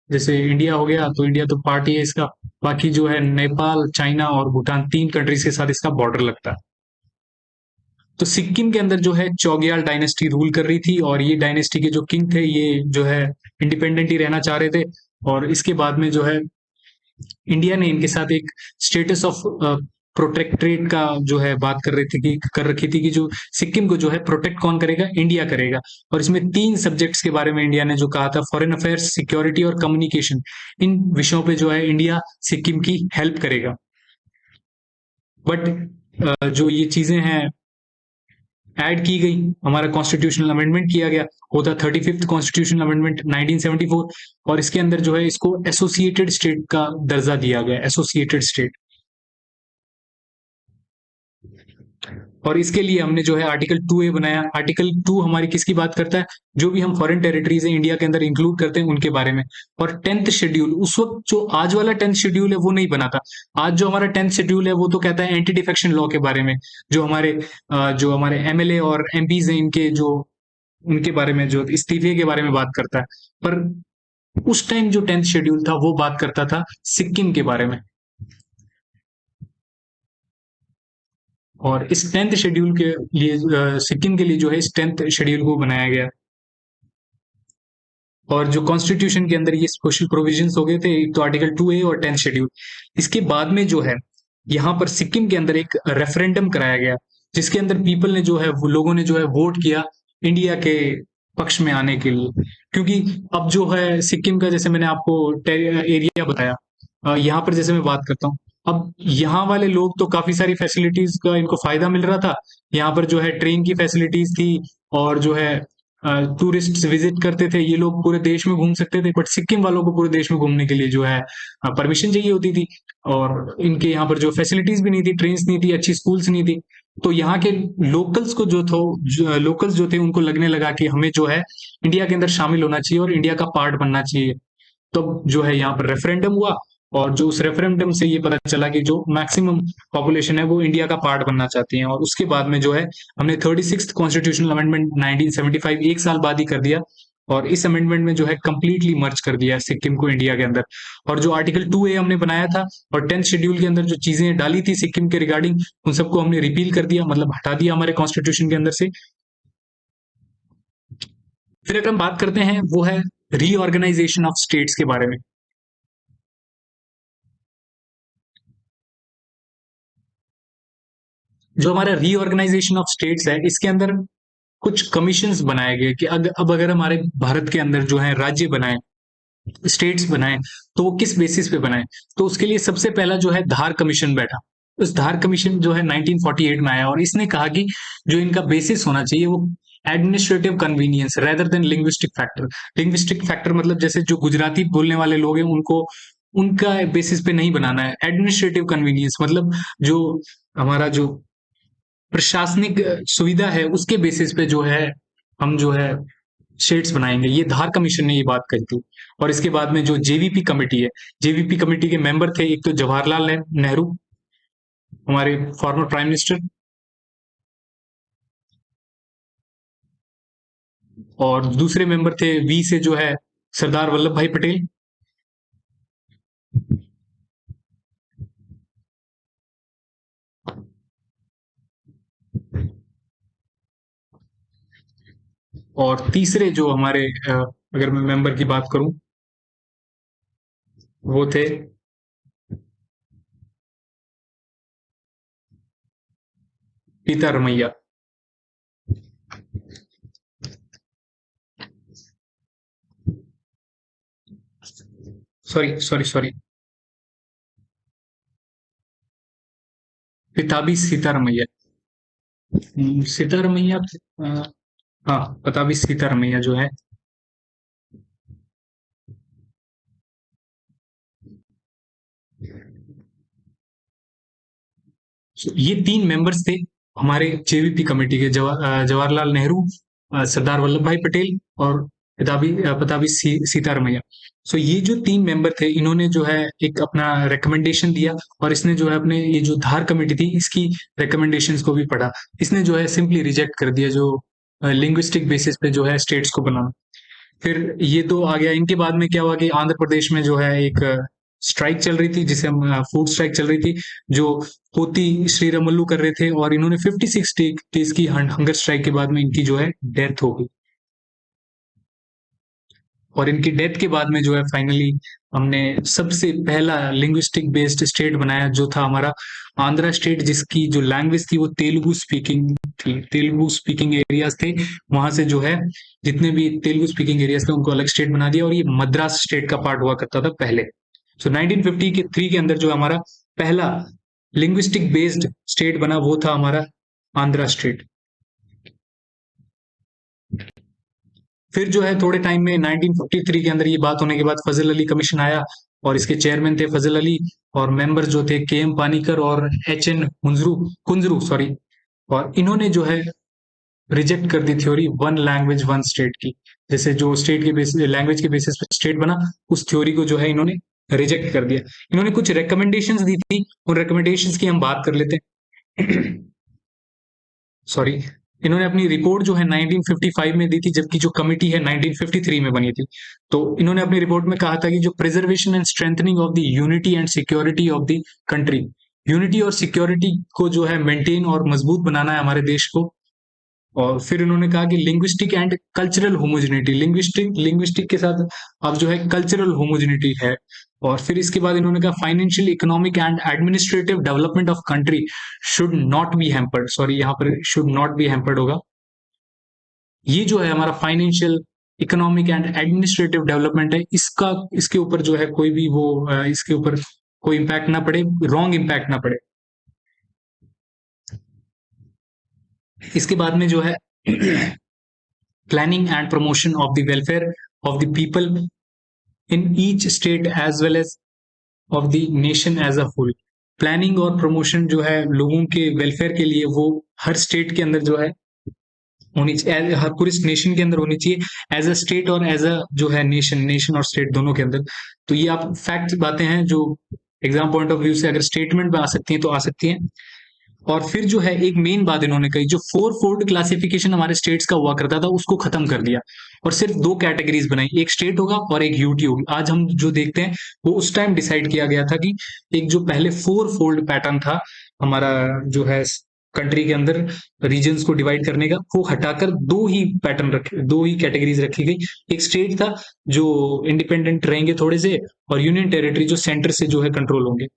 जैसे इंडिया हो गया, तो इंडिया तो पार्ट ही है इसका। बाकी जो है नेपाल, चाइना और भूटान, 3 कंट्रीज के साथ इसका बॉर्डर लगता है। तो सिक्किम के अंदर जो है चौग्याल डायनेस्टी रूल कर रही थी, और ये डायनेस्टी के जो किंग थे ये जो है इंडिपेंडेंट ही रहना चाह रहे थे। और इसके बाद में जो है इंडिया ने इनके साथ एक स्टेटस ऑफ प्रोटेक्टरेट का जो है बात कर रखी थी कि जो सिक्किम को जो है प्रोटेक्ट कौन करेगा, इंडिया करेगा। और इसमें 3 सब्जेक्ट्स के बारे में इंडिया ने जो कहा था, फॉरेन अफेयर्स, सिक्योरिटी और कम्युनिकेशन, इन विषयों पे जो है इंडिया सिक्किम की हेल्प करेगा। बट जो ये चीजें हैं ऐड की गई, हमारा कॉन्स्टिट्यूशनल अमेंडमेंट किया गया, होता 35th कॉन्स्टिट्यूशनल अमेंडमेंट 1974, और इसके अंदर जो है इसको एसोसिएटेड स्टेट का दर्जा दिया गया, एसोसिएटेड स्टेट। और इसके लिए हमने जो है आर्टिकल 2A बनाया। आर्टिकल 2 हमारी किसकी बात करता है? जो भी हम फॉरेन टेरिटरीज है इंडिया के अंदर इंक्लूड करते हैं उनके बारे में। और 10th शेड्यूल, उस वक्त जो आज वाला 10th शेड्यूल है वो नहीं बना था। आज जो हमारा 10th शेड्यूल है वो तो कहता है एंटी डिफेक्शन लॉ के बारे में, जो हमारे एमएलए और एमपीज हैं इनके जो उनके बारे में, जो इस्तीफे के बारे में बात करता है। पर उस टाइम जो 10th शेड्यूल था वो बात करता था सिक्किम के बारे में। और इस 10th शेड्यूल के लिए सिक्किम के लिए जो है इस 10th शेड्यूल को बनाया गया। और जो कॉन्स्टिट्यूशन के अंदर ये स्पेशल प्रोविजंस हो गए थे, एक तो आर्टिकल 2A और 10th शेड्यूल। इसके बाद में जो है यहाँ पर सिक्किम के अंदर एक रेफरेंडम कराया गया, जिसके अंदर पीपल ने जो है वो लोगों ने जो है वोट किया इंडिया के पक्ष में आने के लिए। क्योंकि अब जो है सिक्किम का, जैसे मैंने आपको एरिया बताया, यहाँ पर जैसे मैं बात करता हूँ, अब यहाँ वाले लोग तो काफी सारी फैसिलिटीज का इनको फायदा मिल रहा था। यहाँ पर जो है ट्रेन की फैसिलिटीज थी, और जो है टूरिस्ट विजिट करते थे, ये लोग पूरे देश में घूम सकते थे। बट सिक्किम वालों को पूरे देश में घूमने के लिए जो है परमिशन चाहिए होती थी, और इनके यहाँ पर जो फैसिलिटीज भी नहीं थी, ट्रेन नहीं थी, अच्छी स्कूल्स नहीं थी। तो यहाँ के लोकल्स को लोकल्स जो थे उनको लगने लगा कि हमें जो है इंडिया के अंदर शामिल होना चाहिए और इंडिया का पार्ट बनना चाहिए। तब जो है यहाँ पर रेफरेंडम हुआ, और जो उस रेफरेंडम से ये पता चला कि जो मैक्सिमम पॉपुलेशन है वो इंडिया का पार्ट बनना चाहती है। और उसके बाद में जो है हमने 36th कॉन्स्टिट्यूशनल अमेंडमेंट 1975 एक साल बाद ही कर दिया, और इस अमेंडमेंट में जो है कंप्लीटली मर्ज कर दिया सिक्किम को इंडिया के अंदर। और जो आर्टिकल 2A हमने बनाया था और 10th शेड्यूल के अंदर जो चीजें डाली थी सिक्किम के रिगार्डिंग, उन सबको हमने रिपील कर दिया, मतलब हटा दिया हमारे कॉन्स्टिट्यूशन के अंदर से। फिर अगर हम बात करते हैं वो है रीऑर्गेनाइजेशन ऑफ स्टेट्स के बारे में। जो हमारा रीऑर्गेनाइजेशन ऑफ स्टेट्स है, इसके अंदर कुछ कमीशंस बनाए गए कि अब अगर हमारे भारत के अंदर जो है राज्य बनाए, स्टेट्स बनाए, तो वो किस बेसिस पे बनाए। तो उसके लिए सबसे पहला जो है धार कमीशन बैठा। उस धार कमीशन जो है 1948 में आया, और इसने कहा कि जो इनका बेसिस होना चाहिए वो administrative convenience rather than linguistic factor. Linguistic factor मतलब जैसे जो गुजराती बोलने वाले लोग हैं उनको उनका बेसिस पे नहीं बनाना है। एडमिनिस्ट्रेटिव कन्वीनियंस मतलब जो हमारा जो प्रशासनिक सुविधा है उसके बेसिस पे जो है हम जो है स्टेट्स बनाएंगे। ये धार कमीशन ने ये बात कही थी। और इसके बाद में जो जेवीपी कमेटी है, जेवीपी कमेटी के मेंबर थे एक तो जवाहरलाल नेहरू, हमारे फॉर्मर प्राइम मिनिस्टर, और दूसरे मेंबर थे वी से जो है सरदार वल्लभ भाई पटेल। और तीसरे जो हमारे अगर मैं मेंबर की बात करूं, वो थे Sitaramayya. Sorry sorry sorry, Pattabhi Sitaramayya. Sitaramayya, हाँ पिताबी सीतारमैया जो है, ये तीन मेंबर्स थे हमारे जेवीपी कमेटी के, जवाहरलाल नेहरू, सरदार वल्लभ भाई पटेल, और पताबी सीतारमैया। सो ये जो तीन मेंबर थे इन्होंने जो है एक अपना रिकमेंडेशन दिया, और इसने जो है अपने ये जो धार कमेटी थी इसकी रिकमेंडेशंस को भी पढ़ा। इसने जो है सिंपली रिजेक्ट कर दिया जो लिंग्विस्टिक बेसिस पे जो है स्टेट्स को बनाना। फिर ये तो आ गया। इनके बाद में क्या हुआ कि आंध्र प्रदेश में जो है एक स्ट्राइक चल रही थी, जिसे हम फूड स्ट्राइक चल रही थी, जो पोती श्रीरामुलु कर रहे थे, और इन्होंने 56 डेज की हंगर स्ट्राइक के बाद में इनकी जो है डेथ हो गई। और इनकी डेथ के बाद में जो है फाइनली हमने सबसे पहला लिंग्विस्टिक बेस्ड स्टेट बनाया, जो था हमारा आंध्रा स्टेट, जिसकी जो लैंग्वेज थी वो तेलुगु स्पीकिंग थी। तेलुगु स्पीकिंग एरियाज थे, वहां से जो है जितने भी तेलुगु स्पीकिंग एरियाज थे उनको अलग स्टेट बना दिया, और ये मद्रास स्टेट का पार्ट हुआ करता था पहले। सो 1953 के अंदर जो हमारा पहला लिंग्विस्टिक बेस्ड स्टेट बना वो था हमारा आंध्रा स्टेट। फिर जो है थोड़े टाइम में 1953 के अंदर ये बात होने के बाद फजल अली कमीशन आया, और इसके चेयरमैन थे फजल अली, और मेंबर जो थे के एम पानीकर और एच एन कुंजरू, सॉरी, और इन्होंने जो है रिजेक्ट कर दी theory one language one state की। जैसे जो स्टेट के बेसिस लैंग्वेज के बेसिस पे स्टेट बना, उस थ्योरी को जो है इन्होंने रिजेक्ट कर दिया। इन्होंने कुछ रिकमेंडेशंस दी थी, उन रिकमेंडेशंस की हम बात कर लेते हैं। सॉरी, इन्होंने अपनी रिपोर्ट जो है 1955 में दी थी, जबकि जो कमिटी है 1953 में बनी थी। तो इन्होंने अपनी रिपोर्ट में कहा था कि जो preservation and strengthening of the unity and security of the country, unity और सिक्योरिटी को जो है मेंटेन और मजबूत बनाना है हमारे देश को। और फिर उन्होंने कहा कि linguistic and cultural homogeneity, linguistic linguistic के साथ अब जो है कल्चरल होमोजेनिटी है। और फिर इसके बाद इन्होंने कहा financial, economic and administrative development of country should not be hampered. Sorry, यहाँ पर शुड नॉट बी हैम्पर्ड होगा। ये जो है हमारा financial, economic and administrative development है, इसका इसके ऊपर जो है कोई भी वो इसके ऊपर कोई इम्पैक्ट ना पड़े, रॉन्ग इम्पैक्ट ना पड़े। इसके बाद में जो है planning and promotion of the welfare of the people in each state as well as of the nation as a whole. Planning और प्रमोशन जो है लोगों के वेलफेयर के लिए, वो हर स्टेट के अंदर जो है होनी चाहिए, हर पूरे नेशन के अंदर होनी चाहिए, एज अ स्टेट और एज अ जो है नेशन, नेशन और स्टेट दोनों के अंदर। तो ये आप फैक्ट बातें हैं जो एग्जाम पॉइंट ऑफ व्यू से अगर स्टेटमेंट में आ सकती हैं तो आ सकती हैं। और फिर जो है एक मेन बात इन्होंने कही, जो फोर फोल्ड क्लासिफिकेशन हमारे स्टेट्स का हुआ करता था उसको खत्म कर दिया और सिर्फ दो कैटेगरीज बनाई, एक स्टेट होगा और एक यूटी होगी। आज हम जो देखते हैं वो उस टाइम डिसाइड किया गया था कि एक जो पहले फोर फोल्ड पैटर्न था हमारा जो है कंट्री के अंदर रीजन्स को डिवाइड करने का, वो हटाकर दो ही पैटर्न रखे, दो ही कैटेगरीज रखी गई। एक स्टेट था जो इंडिपेंडेंट रहेंगे थोड़े से, और यूनियन टेरिटरी जो सेंटर से जो है कंट्रोल होंगे।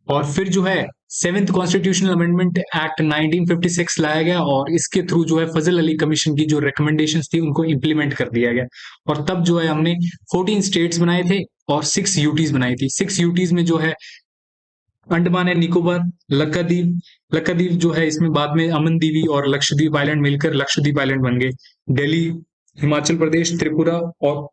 और फिर जो है सेवेंथ कॉन्स्टिट्यूशनल अमेंडमेंट एक्ट 1956 लाया गया और इसके थ्रू जो है फजल अली कमीशन की जो रिकमेंडेशंस थी उनको इम्प्लीमेंट कर दिया गया। और तब जो है हमने 14 स्टेट्स बनाए थे और 6 यूटीज बनाई थी। 6 यूटीज में जो है अंडमान एंड निकोबार, लक्षद्वीप, लक्षद्वीप जो है इसमें बाद में अमन दीवी और लक्षद्वीप आइलैंड मिलकर लक्षद्वीप आइलैंड बन गए। दिल्ली, हिमाचल प्रदेश, त्रिपुरा और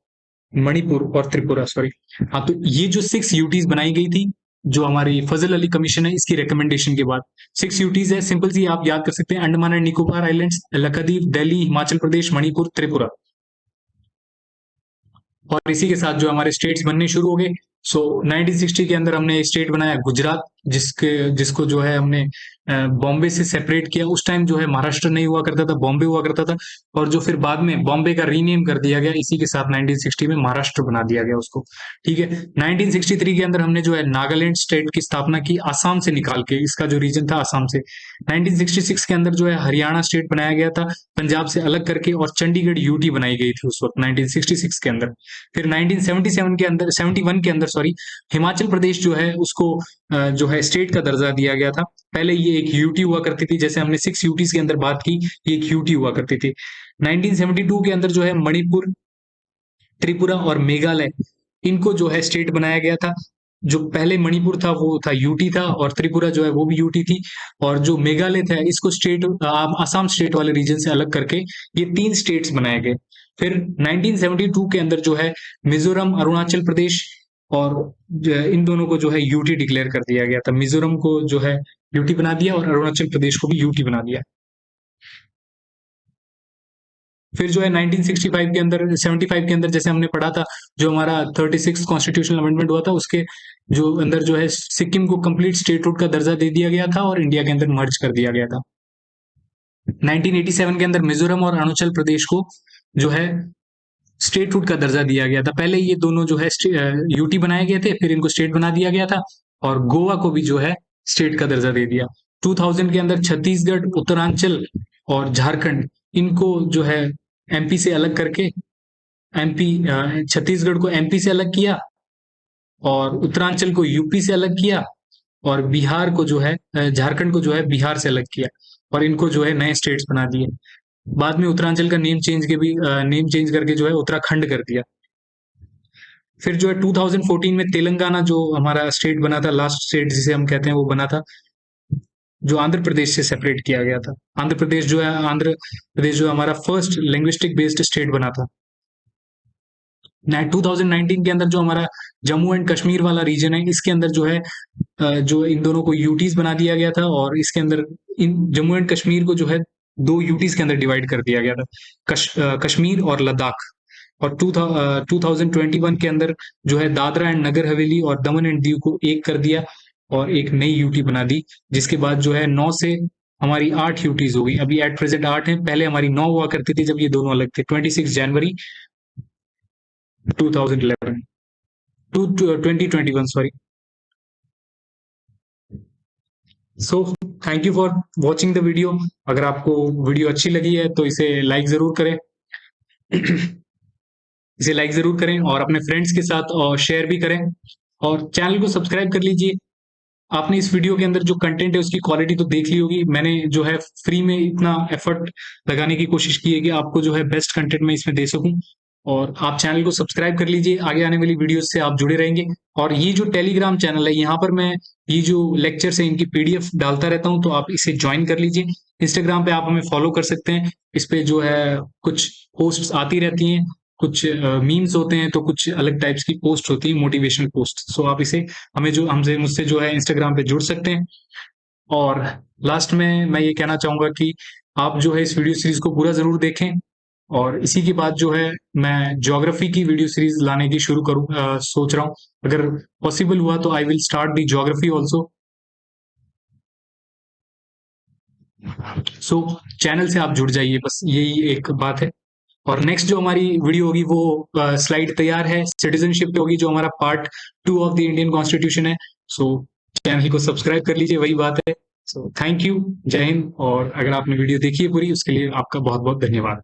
मणिपुर और त्रिपुरा, सॉरी। हाँ, तो ये जो 6 यूटीज बनाई गई थी, जो हमारी फजल अली कमीशन है इसकी रिकमेंडेशन के बाद 6 यूटीज है, सिंपल सी आप याद कर सकते हैं, अंडमान एंड निकोबार आइलैंड्स, लक्षद्वीप, दिल्ली, हिमाचल प्रदेश, मणिपुर, त्रिपुरा। और इसी के साथ जो हमारे स्टेट्स बनने शुरू हो गए। सो 1960 के अंदर हमने स्टेट बनाया गुजरात, जिसको जो है हमने बॉम्बे से सेपरेट किया। उस टाइम जो है महाराष्ट्र नहीं हुआ करता था, बॉम्बे हुआ करता था, और जो फिर बाद में बॉम्बे का रीनेम कर दिया गया, इसी के साथ 1960 में महाराष्ट्र बना दिया गया उसको। ठीक है। 1963 के अंदर हमने जो है नागालैंड स्टेट की स्थापना की, आसाम से निकाल के, इसका जो रीजन था आसाम से। 1966 के अंदर जो है हरियाणा स्टेट बनाया गया था पंजाब से अलग करके, और चंडीगढ़ यूटी बनाई गई थी उस वक्त 1966 के अंदर। फिर 1977 के अंदर, 71 के अंदर सॉरी, हिमाचल प्रदेश जो है उसको जो है स्टेट का दर्जा दिया गया था। पहले ये एक यूटी हुआ करती थी, जैसे हमने 6 यूटीज के अंदर बात की, ये एक यूटी हुआ करती थी। 1972 के अंदर जो है मणिपुर, त्रिपुरा और मेघालय, इनको जो है स्टेट बनाया गया था। जो पहले मणिपुर था वो था यूटी था, और त्रिपुरा जो है वो भी यूटी थी, और जो मेघालय था इसको स्टेट आसाम स्टेट वाले रीजन से अलग करके ये 3 स्टेट्स बनाए गए। फिर 1972 के अंदर जो है मिजोरम, अरुणाचल प्रदेश और इन दोनों को जो है यूटी डिक्लेयर कर दिया गया था। मिजोरम को जो है यूटी बना दिया और अरुणाचल प्रदेश को भी यूटी बना दिया। फिर जो है 1965 के अंदर, 75 के अंदर जैसे हमने पढ़ा था, जो हमारा 36 कॉन्स्टिट्यूशनल अमेंडमेंट हुआ था, उसके जो अंदर जो है सिक्किम को कंप्लीट स्टेटहुड का दर्जा दे दिया गया था और इंडिया के अंदर मर्ज कर दिया गया था। 1987 के अंदर मिजोरम और अरुणाचल प्रदेश को जो है स्टेटहुड का दर्जा दिया गया था। पहले ये दोनों जो है यूटी बनाए गए थे, फिर इनको स्टेट बना दिया गया था, और गोवा को भी जो है स्टेट का दर्जा दे दिया। 2000 के अंदर छत्तीसगढ़, उत्तरांचल और झारखंड, इनको जो है एमपी से अलग करके, एमपी छत्तीसगढ़ को एमपी से अलग किया, और उत्तरांचल को यूपी से अलग किया, और बिहार को जो है झारखंड को जो है बिहार से अलग किया, और इनको जो है नए स्टेट्स बना दिए। बाद में उत्तरांचल का नेम चेंज करके जो है उत्तराखंड कर दिया। फिर जो है 2014 में तेलंगाना जो हमारा स्टेट बना था, लास्ट स्टेट जिसे हम कहते हैं, वो बना था, जो आंध्र प्रदेश से सेपरेट किया गया था। आंध्र प्रदेश जो हमारा फर्स्ट लिंग्विस्टिक बेस्ड स्टेट बना था। 2019 के अंदर जो हमारा जम्मू एंड कश्मीर वाला रीजन है, इसके अंदर जो है जो इन दोनों को यूटीज बना दिया गया था, और इसके अंदर इन जम्मू एंड कश्मीर को जो है 2 यूटीज के अंदर डिवाइड कर दिया गया था, कश्मीर और लद्दाख। और 2021 के अंदर जो है दादरा एंड नगर हवेली और दमन एंड दीव को एक कर दिया और एक नई यूटी बना दी, जिसके बाद जो है 9 से हमारी 8 यूटीज हो गई। अभी एट प्रेजेंट 8 है, पहले हमारी 9 हुआ करती थी जब ये दोनों अलग थे। 26 जनवरी 2011 2021 sorry. So thank you for watching the video. अगर आपको वीडियो अच्छी लगी है तो इसे लाइक जरूर करें इसे लाइक जरूर करें और अपने फ्रेंड्स के साथ और शेयर भी करें, और चैनल को सब्सक्राइब कर लीजिए। आपने इस वीडियो के अंदर जो कंटेंट है उसकी क्वालिटी तो देख ली होगी। मैंने जो है फ्री में इतना एफर्ट लगाने की कोशिश की है कि आपको जो है बेस्ट कंटेंट मैं इसमें दे सकूं, और आप चैनल को सब्सक्राइब कर लीजिए। आगे आने वाली वीडियोस से आप जुड़े रहेंगे। और ये जो टेलीग्राम चैनल है, यहाँ पर मैं ये जो लेक्चर्स है इनकी पीडीएफ डालता रहता हूँ, तो आप इसे ज्वाइन कर लीजिए। इंस्टाग्राम पे आप हमें फॉलो कर सकते हैं। इस पे जो है कुछ पोस्ट्स आती रहती हैं, कुछ मीम्स होते हैं, तो कुछ अलग टाइप्स की पोस्ट होती है, मोटिवेशनल पोस्ट। सो आप इसे हमें जो हमसे मुझसे जो है इंस्टाग्राम पे जुड़ सकते हैं। और लास्ट में मैं ये कहना चाहूंगा कि आप जो है इस वीडियो सीरीज को पूरा जरूर देखें, और इसी के बाद जो है मैं ज्योग्राफी की वीडियो सीरीज लाने की शुरू करूँ सोच रहा हूँ। अगर पॉसिबल हुआ तो I will start the geography also. So channel से आप जुड़ जाइए, बस यही एक बात है। और नेक्स्ट जो हमारी वीडियो होगी वो स्लाइड तैयार है, सिटीजनशिप पे होगी, जो हमारा part 2 of the Indian constitution है। सो चैनल को सब्सक्राइब कर लीजिए, वही बात है। सो थैंक यू, जय हिंद। और अगर आपने वीडियो देखी है पूरी, उसके लिए आपका बहुत बहुत धन्यवाद।